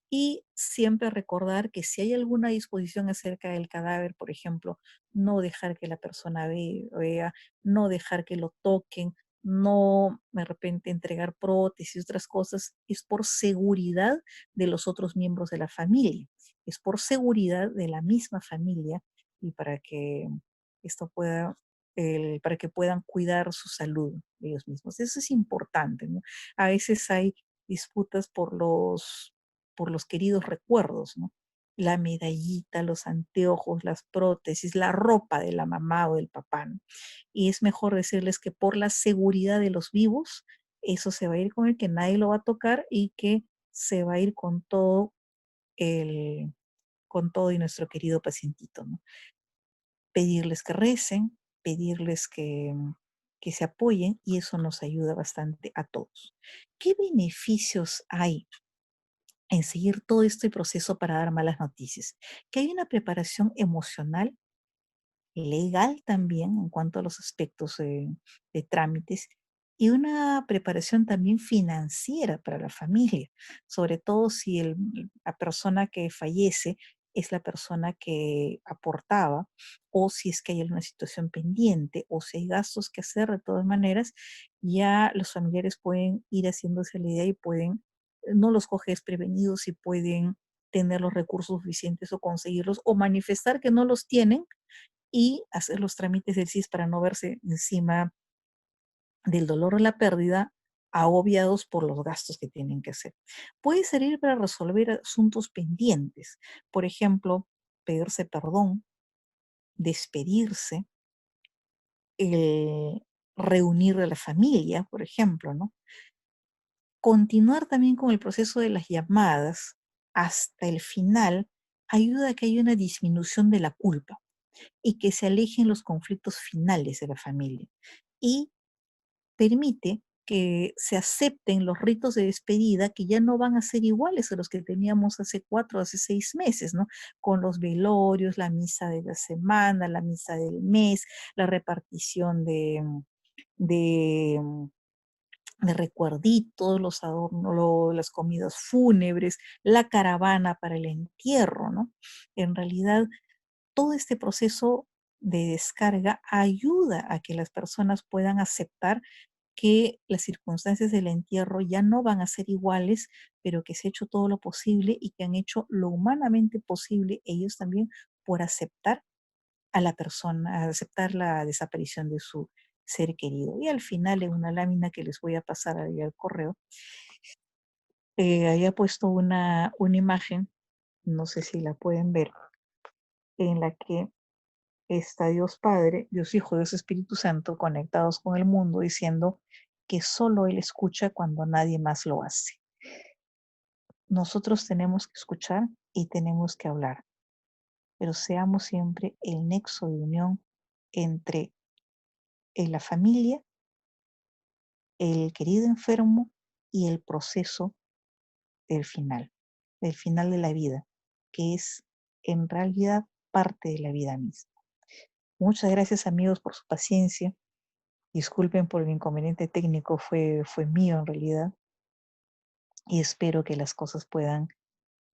Y siempre recordar que si hay alguna disposición acerca del cadáver, por ejemplo, no dejar que la persona vea, no dejar que lo toquen, no de repente entregar prótesis y otras cosas, es por seguridad de los otros miembros de la familia, es por seguridad de la misma familia y para que esto pueda, para que puedan cuidar su salud ellos mismos. Eso es importante, ¿no? A veces hay disputas por los queridos recuerdos, ¿no? La medallita, los anteojos, las prótesis, la ropa de la mamá o del papá, ¿no? Y es mejor decirles que por la seguridad de los vivos, eso se va a ir con el que nadie lo va a tocar y que se va a ir el, con todo y nuestro querido pacientito, ¿no? Pedirles que recen, pedirles que se apoyen y eso nos ayuda bastante a todos. ¿Qué beneficios hay en seguir todo este proceso para dar malas noticias? Que hay una preparación emocional, legal también en cuanto a los aspectos de trámites y una preparación también financiera para la familia, sobre todo si la persona que fallece es la persona que aportaba o si es que hay alguna situación pendiente o si hay gastos que hacer. De todas maneras, ya los familiares pueden ir haciéndose la idea y pueden, no los coge desprevenidos y pueden tener los recursos suficientes o conseguirlos o manifestar que no los tienen y hacer los trámites del CIS para no verse encima del dolor o la pérdida, agobiados por los gastos que tienen que hacer. Puede servir para resolver asuntos pendientes, por ejemplo, pedirse perdón, despedirse, el reunir a la familia, por ejemplo, ¿no? Continuar también con el proceso de las llamadas hasta el final ayuda a que haya una disminución de la culpa y que se alejen los conflictos finales de la familia. Y permite que se acepten los ritos de despedida que ya no van a ser iguales a los que teníamos hace 4, hace 6 meses, ¿no? Con los velorios, la misa de la semana, la misa del mes, la repartición de, de recuerditos, los adornos, las comidas fúnebres, la caravana para el entierro, ¿no? En realidad, todo este proceso de descarga ayuda a que las personas puedan aceptar que las circunstancias del entierro ya no van a ser iguales, pero que se ha hecho todo lo posible y que han hecho lo humanamente posible ellos también por aceptar a la persona, aceptar la desaparición de su ser querido. Y al final, en una lámina que les voy a pasar ahí al correo, había puesto una imagen, no sé si la pueden ver, en la que está Dios Padre, Dios Hijo, Dios Espíritu Santo conectados con el mundo, diciendo que solo Él escucha cuando nadie más lo hace. Nosotros tenemos que escuchar y tenemos que hablar, pero seamos siempre el nexo de unión entre la familia, el querido enfermo y el proceso del final de la vida, que es en realidad parte de la vida misma. Muchas gracias, amigos, por su paciencia. Disculpen por el inconveniente técnico, fue mío en realidad, y espero que las cosas puedan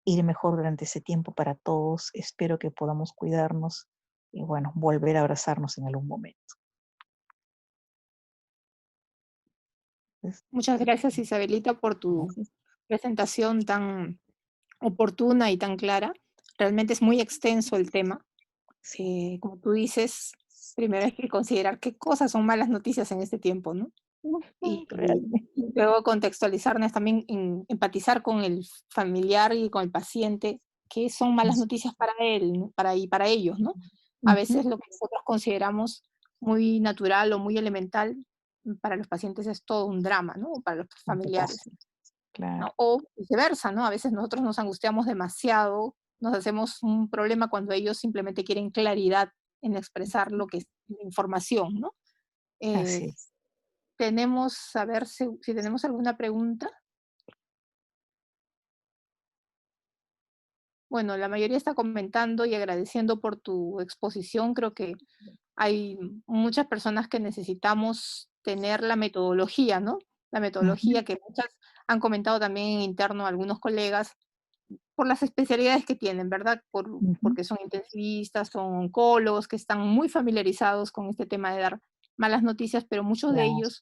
ir mejor durante ese tiempo para todos. Espero que podamos cuidarnos y bueno, volver a abrazarnos en algún momento. Entonces, Muchas gracias, Isabelita, por tu gracias. presentación tan oportuna y tan clara. Realmente es muy extenso el tema. Sí. Como tú dices, primero hay que considerar qué cosas son malas noticias en este tiempo, ¿no? Realmente. Y luego contextualizarnos también, empatizar con el familiar y con el paciente, qué son malas noticias para él, ¿no? Y para ellos, ¿no? A Ujú. veces lo que nosotros consideramos muy natural o muy elemental, para los pacientes es todo un drama, ¿no? O para los Un familiares, desastre, claro. ¿no? O viceversa, ¿no? A veces nosotros nos angustiamos demasiado, nos hacemos un problema cuando ellos simplemente quieren claridad en expresar lo que es información, ¿no? Así Eh, es. tenemos, a ver si tenemos alguna pregunta. Bueno, la mayoría está comentando y agradeciendo por tu exposición. Creo que hay muchas personas que necesitamos tener la metodología, ¿no? La Ujú, metodología que muchas han comentado también en interno algunos colegas, por las especialidades que tienen, ¿verdad? ujú. Porque son intensivistas, son oncólogos, que están muy familiarizados con este tema de dar malas noticias, pero muchos de Claro. ellos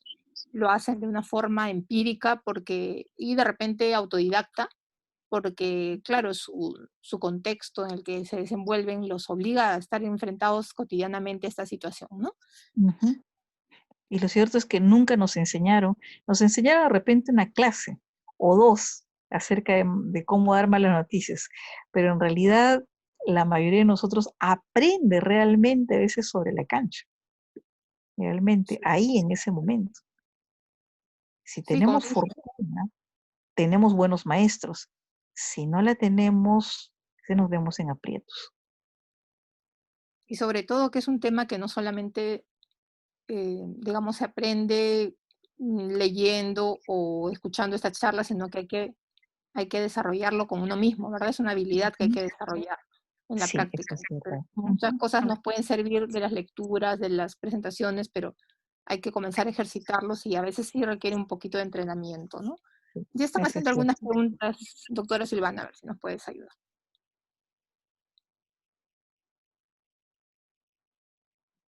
lo hacen de una forma empírica y de repente autodidacta, porque claro, su contexto en el que se desenvuelven los obliga a estar enfrentados cotidianamente a esta situación, ¿no? Ujú. Y lo cierto es que nunca nos enseñaron de repente una clase o dos acerca de cómo dar malas noticias, pero en realidad la mayoría de nosotros aprende realmente a veces sobre la cancha, realmente Sí, ahí en ese momento. Si sí, como tenemos tú dices, fortuna, tenemos buenos maestros. Si no la tenemos, se nos vemos en aprietos. y sobre todo que es un tema que no solamente, digamos, se aprende leyendo o escuchando esta charla, sino que hay que desarrollarlo con uno mismo, ¿verdad? Es una habilidad que hay Ujú. que desarrollar en la Sí, eso práctica. es Entonces, verdad. muchas Ujú. cosas nos pueden servir de las lecturas, de las presentaciones, pero hay que comenzar a ejercitarlos y a veces sí requiere un poquito de entrenamiento, ¿no? Sí, Ya están eso es haciendo algunas cierto. preguntas, doctora Silvana, a ver si nos puedes ayudar.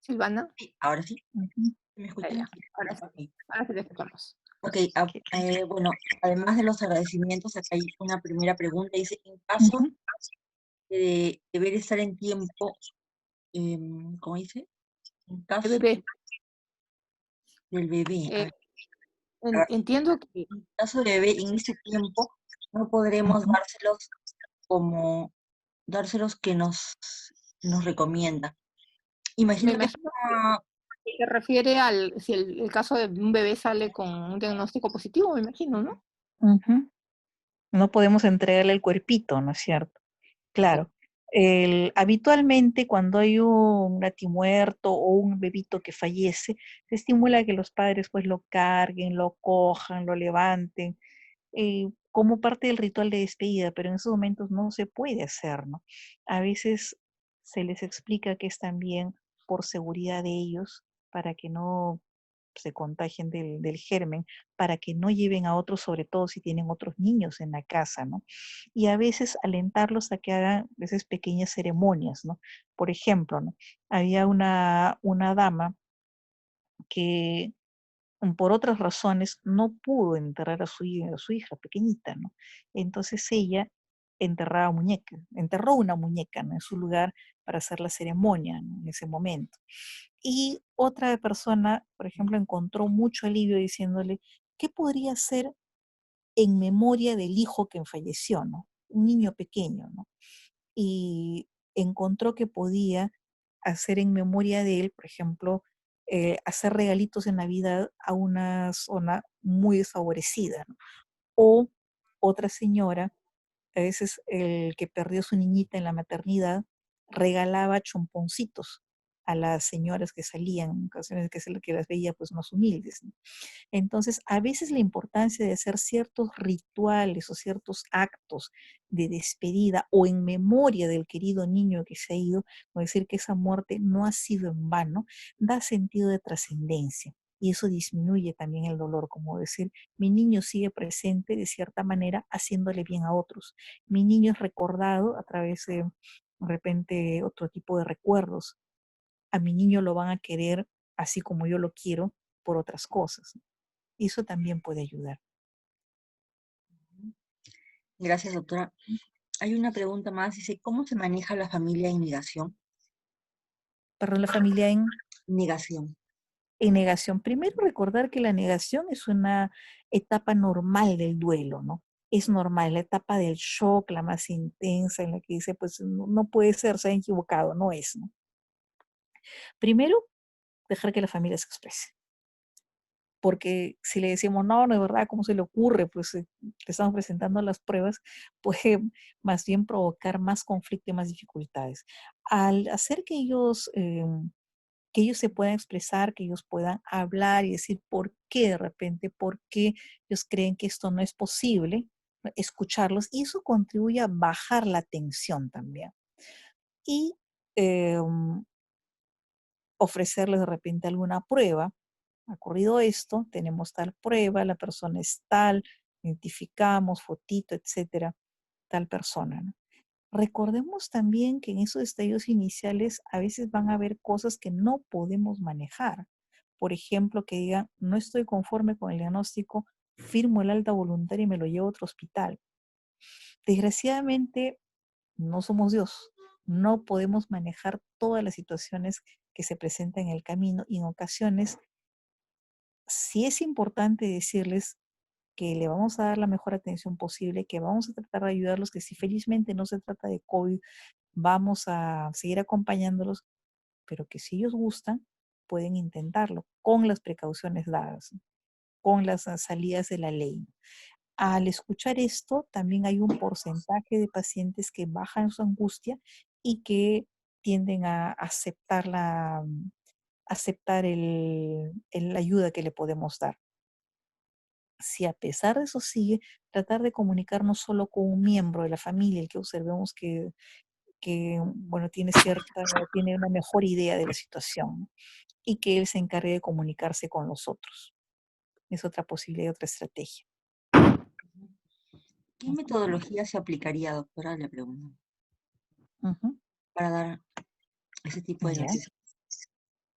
Silvana, Sí, ahora sí. Ujú. ¿Me ya, escuchan? ya, Ok. ahora sí te escuchamos. Ok, Ok. bueno, además de los agradecimientos, acá hay una primera pregunta. Dice, en caso Ujú. de deber estar en tiempo, ¿cómo dice? En caso Bebé, del bebé, a eh, ver, a ver, entiendo que en caso de bebé en ese tiempo, no podremos Ujú. como, dárselos que nos recomienda. me Imagino que es imagino que se refiere al, si el caso de un bebé sale con un diagnóstico positivo, me imagino, ¿no? Ujú. No podemos entregarle el cuerpito, ¿no es cierto? sí, Claro. Habitualmente cuando hay un natimuerto o un bebito que fallece, se estimula a que los padres pues lo carguen, lo cojan, lo levanten, como parte del ritual de despedida, pero en esos momentos no se puede hacer, ¿no? A veces se les explica que es también por seguridad de ellos, para que no se contagien del germen, para que no lleven a otros, sobre todo si tienen otros niños en la casa, ¿no? Y a veces alentarlos a que hagan a veces pequeñas ceremonias, ¿no? Por ejemplo, ¿no? Había una dama que por otras razones no pudo enterrar a su hija pequeñita, ¿no? Entonces ella enterró una muñeca, ¿no? En su lugar para hacer la ceremonia, ¿no? En ese momento. Y otra persona, por ejemplo, encontró mucho alivio diciéndole, ¿qué podría hacer en memoria del hijo que falleció, ¿no? Un niño pequeño, ¿no? Y encontró que podía hacer en memoria de él, por ejemplo, hacer regalitos de Navidad a una zona muy desfavorecida, ¿no? O otra señora, a veces el que perdió su niñita en la maternidad, regalaba chomponcitos a las señoras que salían, en ocasiones que las veía pues más humildes, ¿no? Entonces, a veces la importancia de hacer ciertos rituales o ciertos actos de despedida o en memoria del querido niño que se ha ido, o decir que esa muerte no ha sido en vano, da sentido de trascendencia. y eso disminuye también el dolor, como decir, mi niño sigue presente de cierta manera haciéndole bien a otros. Mi niño es recordado a través de repente otro tipo de recuerdos. A mi niño lo van a querer así como yo lo quiero por otras cosas. Y eso también puede ayudar. Gracias, doctora. Hay una pregunta más, dice, ¿cómo se maneja la familia en negación? Para la familia Negación. en negación, primero recordar que la negación es una etapa normal del duelo, ¿no? Es normal, la etapa del shock, la más intensa, en la que dice, pues no, no puede ser, se han equivocado, no es, ¿no? Primero, dejar que la familia se exprese. Porque si le decimos, no, no es verdad, ¿cómo se le ocurre? Pues le estamos presentando las pruebas, puede más bien provocar más conflicto y más dificultades. Al hacer que ellos se puedan expresar, que ellos puedan hablar y decir por qué de repente, por qué ellos creen que esto no es posible, ¿no? Escucharlos, y eso contribuye a bajar la tensión también. Y em, ofrecerles de repente alguna prueba. Ha ocurrido esto, tenemos tal prueba, la persona es tal, identificamos, fotito, etcétera, tal persona, ¿no? Recordemos también que en esos estadios iniciales a veces van a haber cosas que no podemos manejar. Por ejemplo, que digan, no estoy conforme con el diagnóstico, firmo el alta voluntaria y me lo llevo a otro hospital. Desgraciadamente, no somos Dios. No podemos manejar todas las situaciones que se presentan en el camino y en ocasiones sí es importante decirles que le vamos a dar la mejor atención posible, que vamos a tratar de ayudarlos, que si felizmente no se trata de COVID, vamos a seguir acompañándolos, pero que si ellos gustan, pueden intentarlo con las precauciones dadas, ¿no? Con las salidas de la ley. Al escuchar esto, también hay un porcentaje de pacientes que bajan su angustia y que tienden a aceptar la ayuda que le podemos dar. Si a pesar de eso sigue, tratar de comunicarnos solo con un miembro de la familia, el que observemos que bueno, tiene una mejor idea de la situación, ¿no? Y que él se encargue de comunicarse con los otros. Es otra posibilidad, otra estrategia. ¿Qué metodología se aplicaría, doctora? Le pregunto, Ujú, para dar ese tipo de ya. noticias.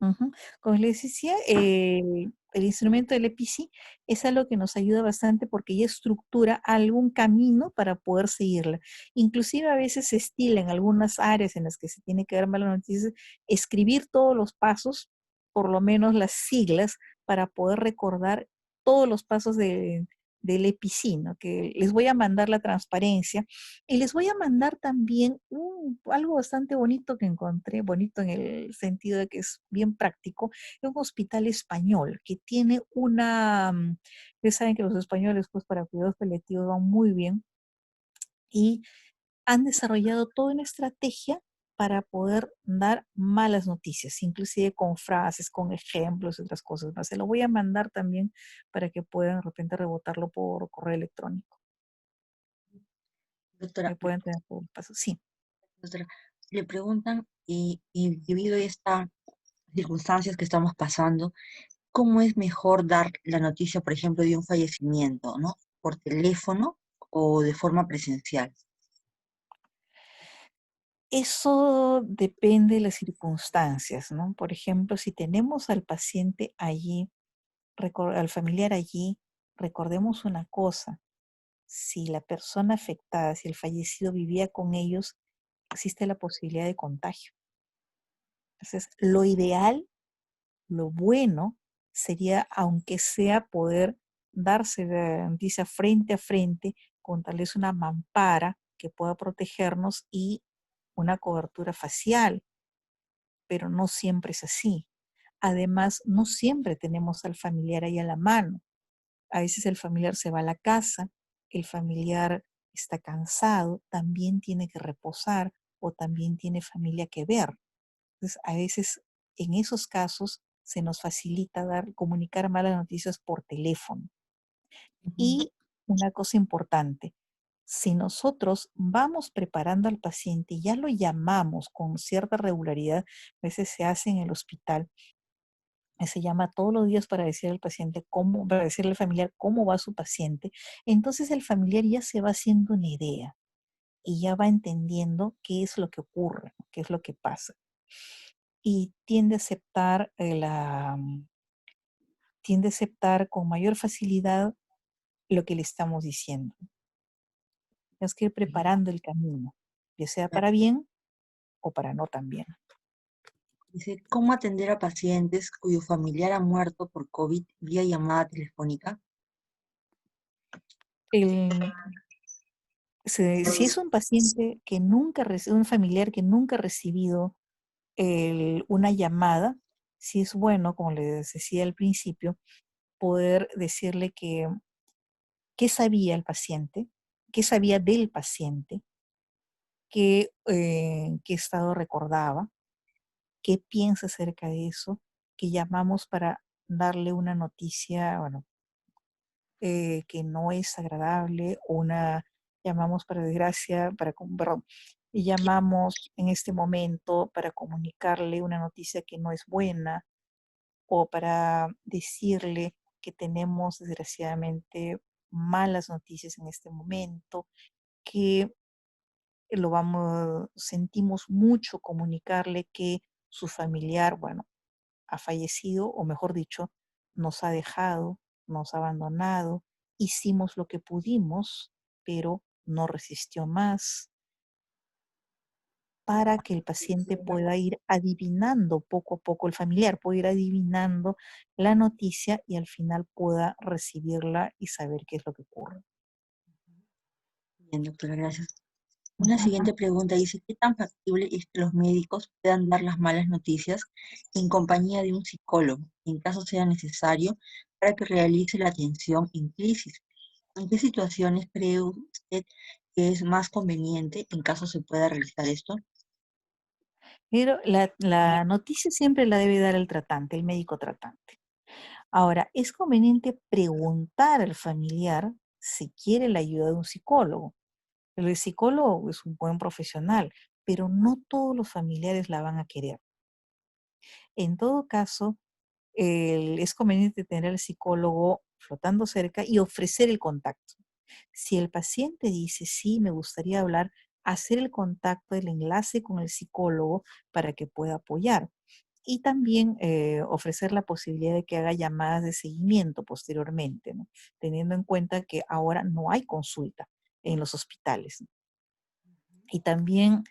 Ujú. Como les decía, el instrumento del EPICI es algo que nos ayuda bastante porque ya estructura algún camino para poder seguirla. Inclusive a veces se estila en algunas áreas en las que se tiene que dar malas noticias, escribir todos los pasos, por lo menos las siglas, para poder recordar todos los pasos del EPICI, ¿no? Que les voy a mandar la transparencia y les voy a mandar también algo bastante bonito que encontré, bonito en el sentido de que es bien práctico, es un hospital español que tiene ustedes saben que los españoles pues para cuidados paliativos van muy bien y han desarrollado toda una estrategia para poder dar malas noticias, inclusive con frases, con ejemplos y otras cosas más. Se lo voy a mandar también para que puedan de repente rebotarlo por correo electrónico. Doctora, Me pueden tener por paso. Sí. doctora, le preguntan, y debido a estas circunstancias que estamos pasando, ¿cómo es mejor dar la noticia, por ejemplo, de un fallecimiento, ¿no? ¿Por teléfono o de forma presencial? Eso depende de las circunstancias, ¿no? Por ejemplo, si tenemos al paciente allí, al familiar allí, recordemos una cosa, si la persona afectada, si el fallecido vivía con ellos, existe la posibilidad de contagio. Entonces, lo ideal, lo bueno, sería, aunque sea poder darse la noticia frente a frente, con tal vez una mampara que pueda protegernos y una cobertura facial, pero no siempre es así. Además, no siempre tenemos al familiar ahí a la mano. A veces el familiar se va a la casa, el familiar está cansado, también tiene que reposar o también tiene familia que ver. Entonces, a veces en esos casos se nos facilita comunicar malas noticias por teléfono. Ujú. Y una cosa importante, si nosotros vamos preparando al paciente y ya lo llamamos con cierta regularidad, a veces se hace en el hospital, se llama todos los días para decir al paciente cómo, para decirle al familiar cómo va su paciente, entonces el familiar ya se va haciendo una idea y ya va entendiendo qué es lo que ocurre, qué es lo que pasa. Y tiende a aceptar con mayor facilidad lo que le estamos diciendo. Tenemos que ir preparando el camino, ya sea Claro. para bien o para no tan bien. Dice, ¿cómo atender a pacientes cuyo familiar ha muerto por COVID vía llamada telefónica? El- si es un paciente que nunca, un familiar que nunca ha recibido una llamada, sí es bueno, como les decía al principio, poder decirle que qué sabía el paciente, qué sabía del paciente, qué estado recordaba, qué piensa acerca de eso, que llamamos para darle una noticia, bueno, que no es agradable, llamamos para desgracia, perdón, y llamamos en este momento para comunicarle una noticia que no es buena o para decirle que tenemos desgraciadamente malas noticias en este momento, que sentimos mucho comunicarle que su familiar, bueno, ha fallecido, o mejor dicho, nos ha dejado, nos ha abandonado, hicimos lo que pudimos, pero no resistió más, para que el paciente pueda ir adivinando poco a poco, el familiar puede ir adivinando la noticia y al final pueda recibirla y saber qué es lo que ocurre. Bien, doctora, gracias. Una siguiente pregunta dice, ¿qué tan factible es que los médicos puedan dar las malas noticias en compañía de un psicólogo, en caso sea necesario, para que realice la atención en crisis? ¿En qué situaciones cree usted que es más conveniente en caso se pueda realizar esto? Pero la noticia siempre la debe dar el tratante, el médico tratante. Ahora, es conveniente preguntar al familiar si quiere la ayuda de un psicólogo. El psicólogo es un buen profesional, pero no todos los familiares la van a querer. En todo caso, es conveniente tener al psicólogo flotando cerca y ofrecer el contacto. Si el paciente dice, sí, me gustaría hablar, hacer el contacto, el enlace con el psicólogo para que pueda apoyar. Y también ofrecer la posibilidad de que haga llamadas de seguimiento posteriormente, ¿no? Teniendo en cuenta que ahora no hay consulta en los hospitales, ¿no? Y también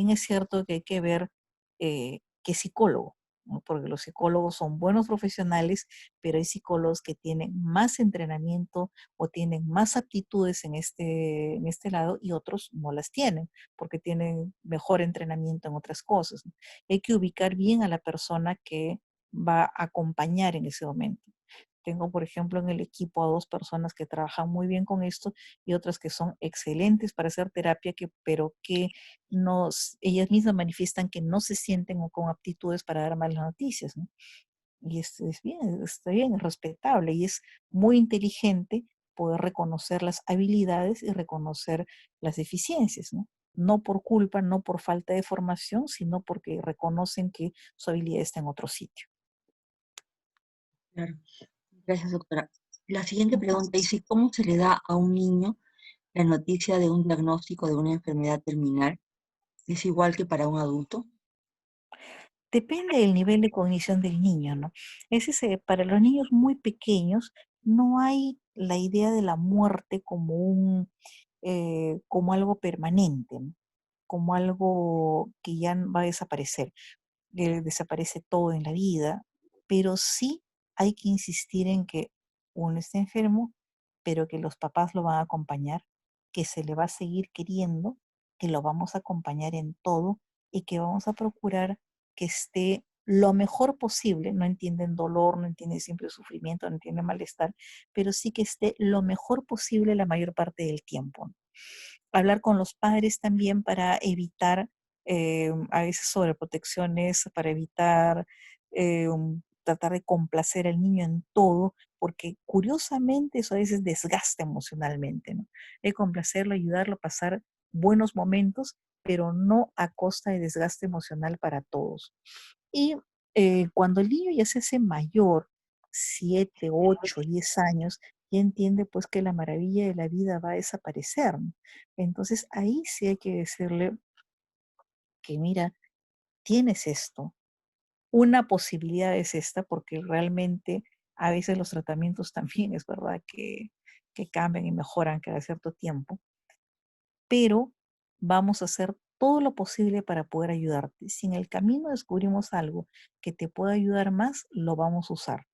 es cierto que hay que ver qué psicólogo, ¿no? Porque los psicólogos son buenos profesionales, pero hay psicólogos que tienen más entrenamiento o tienen más aptitudes en este lado y otros no las tienen, porque tienen mejor entrenamiento en otras cosas, ¿no? Hay que ubicar bien a la persona que va a acompañar en ese momento. Tengo, por ejemplo, en el equipo a 2 personas que trabajan muy bien con esto y otras que son excelentes para hacer terapia, pero que ellas mismas manifiestan que no se sienten con aptitudes para dar malas noticias, ¿no? Y es bien, está bien, es respetable y es muy inteligente poder reconocer las habilidades y reconocer las deficiencias, ¿no? No por culpa, no por falta de formación, sino porque reconocen que su habilidad está en otro sitio. Claro, gracias, doctora. La siguiente pregunta dice, ¿cómo se le da a un niño la noticia de un diagnóstico de una enfermedad terminal? ¿Es igual que para un adulto? Depende del nivel de cognición del niño, ¿no? Para los niños muy pequeños no hay la idea de la muerte como algo permanente, ¿no? Como algo que ya va a desaparecer, que desaparece todo en la vida, pero sí hay que insistir en que uno está enfermo, pero que los papás lo van a acompañar, que se le va a seguir queriendo, que lo vamos a acompañar en todo y que vamos a procurar que esté lo mejor posible. No entienden dolor, no entienden siempre sufrimiento, no entienden malestar, pero sí que esté lo mejor posible la mayor parte del tiempo. Hablar con los padres también para evitar a veces sobreprotecciones, para evitar tratar de complacer al niño en todo, porque curiosamente eso a veces desgasta emocionalmente, ¿no? Hay que complacerlo, ayudarlo a pasar buenos momentos, pero no a costa de desgaste emocional para todos. Y Cuando el niño ya se hace mayor, 7, 8, 10 años, ya entiende pues que la maravilla de la vida va a desaparecer, ¿no? Entonces ahí sí hay que decirle que mira, tienes esto, una posibilidad es esta, porque realmente a veces los tratamientos también es verdad que cambian y mejoran cada cierto tiempo, pero vamos a hacer todo lo posible para poder ayudarte. Si en el camino descubrimos algo que te pueda ayudar más, lo vamos a usar.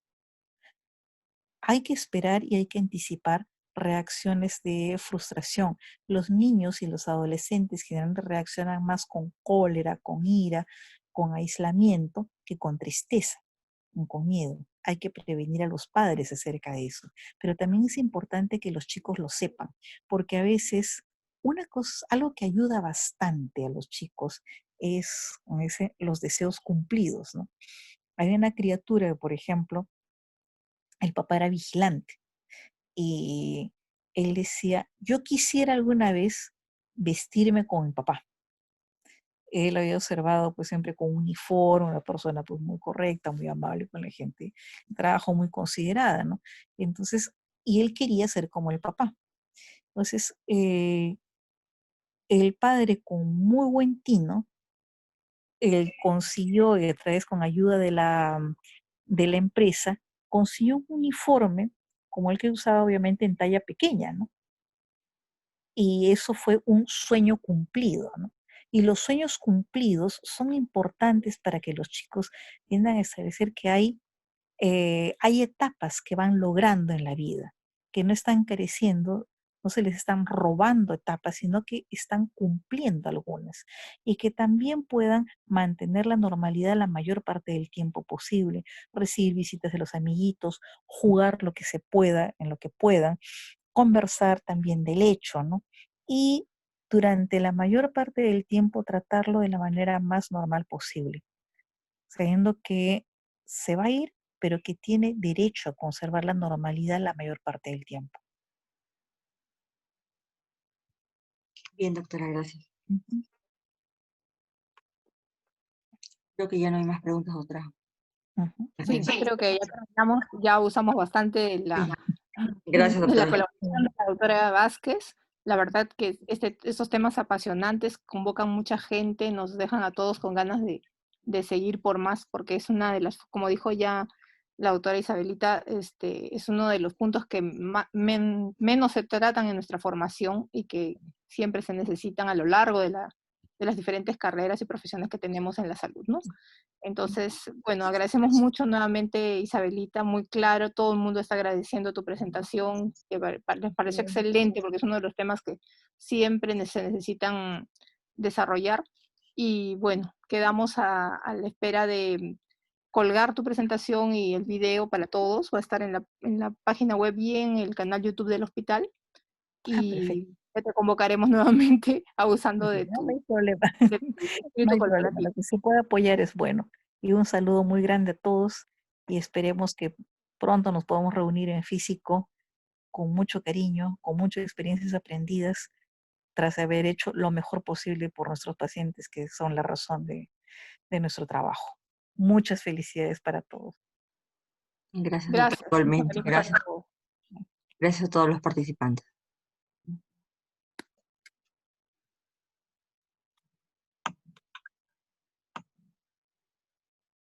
Hay que esperar y hay que anticipar reacciones de frustración. Los niños y los adolescentes generalmente reaccionan más con cólera, con ira, con aislamiento que con tristeza, con miedo. Hay que prevenir a los padres acerca de eso. Pero también es importante que los chicos lo sepan, porque a veces una cosa, algo que ayuda bastante a los chicos es los deseos cumplidos, ¿no? Hay una criatura, por ejemplo, el papá era vigilante y él decía, yo quisiera alguna vez vestirme con mi papá. Él había observado pues siempre con un uniforme, una persona pues muy correcta, muy amable con la gente, trabajo muy considerada, ¿no? Entonces, y él quería ser como el papá. Entonces, el padre con muy buen tino, él consiguió, y a través con ayuda de la empresa, consiguió un uniforme como el que usaba obviamente en talla pequeña, ¿no? Y eso fue un sueño cumplido, ¿no? Y los sueños cumplidos son importantes para que los chicos tiendan a establecer que hay etapas que van logrando en la vida, que no están careciendo, no se les están robando etapas, sino que están cumpliendo algunas y que también puedan mantener la normalidad la mayor parte del tiempo posible, recibir visitas de los amiguitos, jugar lo que se pueda, en lo que puedan, conversar también del hecho, ¿no? Y durante la mayor parte del tiempo tratarlo de la manera más normal posible, sabiendo que se va a ir, pero que tiene derecho a conservar la normalidad la mayor parte del tiempo. Bien, doctora, gracias. Ujú, Creo que ya no hay más preguntas, doctora. ujú. Sí, creo que ya terminamos, ya usamos bastante Gracias, de la doctora. colaboración de la doctora Vázquez. La verdad que estos temas apasionantes convocan mucha gente, nos dejan a todos con ganas de seguir por más, porque es una de las, como dijo ya la doctora Isabelita, es uno de los puntos que menos se tratan en nuestra formación y que siempre se necesitan a lo largo de las diferentes carreras y profesiones que tenemos en la salud, ¿no? Entonces, bueno, agradecemos mucho nuevamente, Isabelita, muy claro, todo el mundo está agradeciendo tu presentación, que les pareció excelente porque es uno de los temas que siempre se necesitan desarrollar. Y bueno, quedamos a la espera de colgar tu presentación y el video para todos, va a estar en la página web y en el canal YouTube del hospital, Perfecto. y te convocaremos nuevamente abusando de No, no hay tu, problema. de tu No espíritu hay problema. colaborativo. Lo que se puede apoyar es bueno. Y un saludo muy grande a todos y esperemos que pronto nos podamos reunir en físico con mucho cariño, con muchas experiencias aprendidas, tras haber hecho lo mejor posible por nuestros pacientes, que son la razón de nuestro trabajo. Muchas felicidades para todos. Gracias, doctora. Gracias. Igualmente, Salimos para gracias. todos. Gracias a todos los participantes.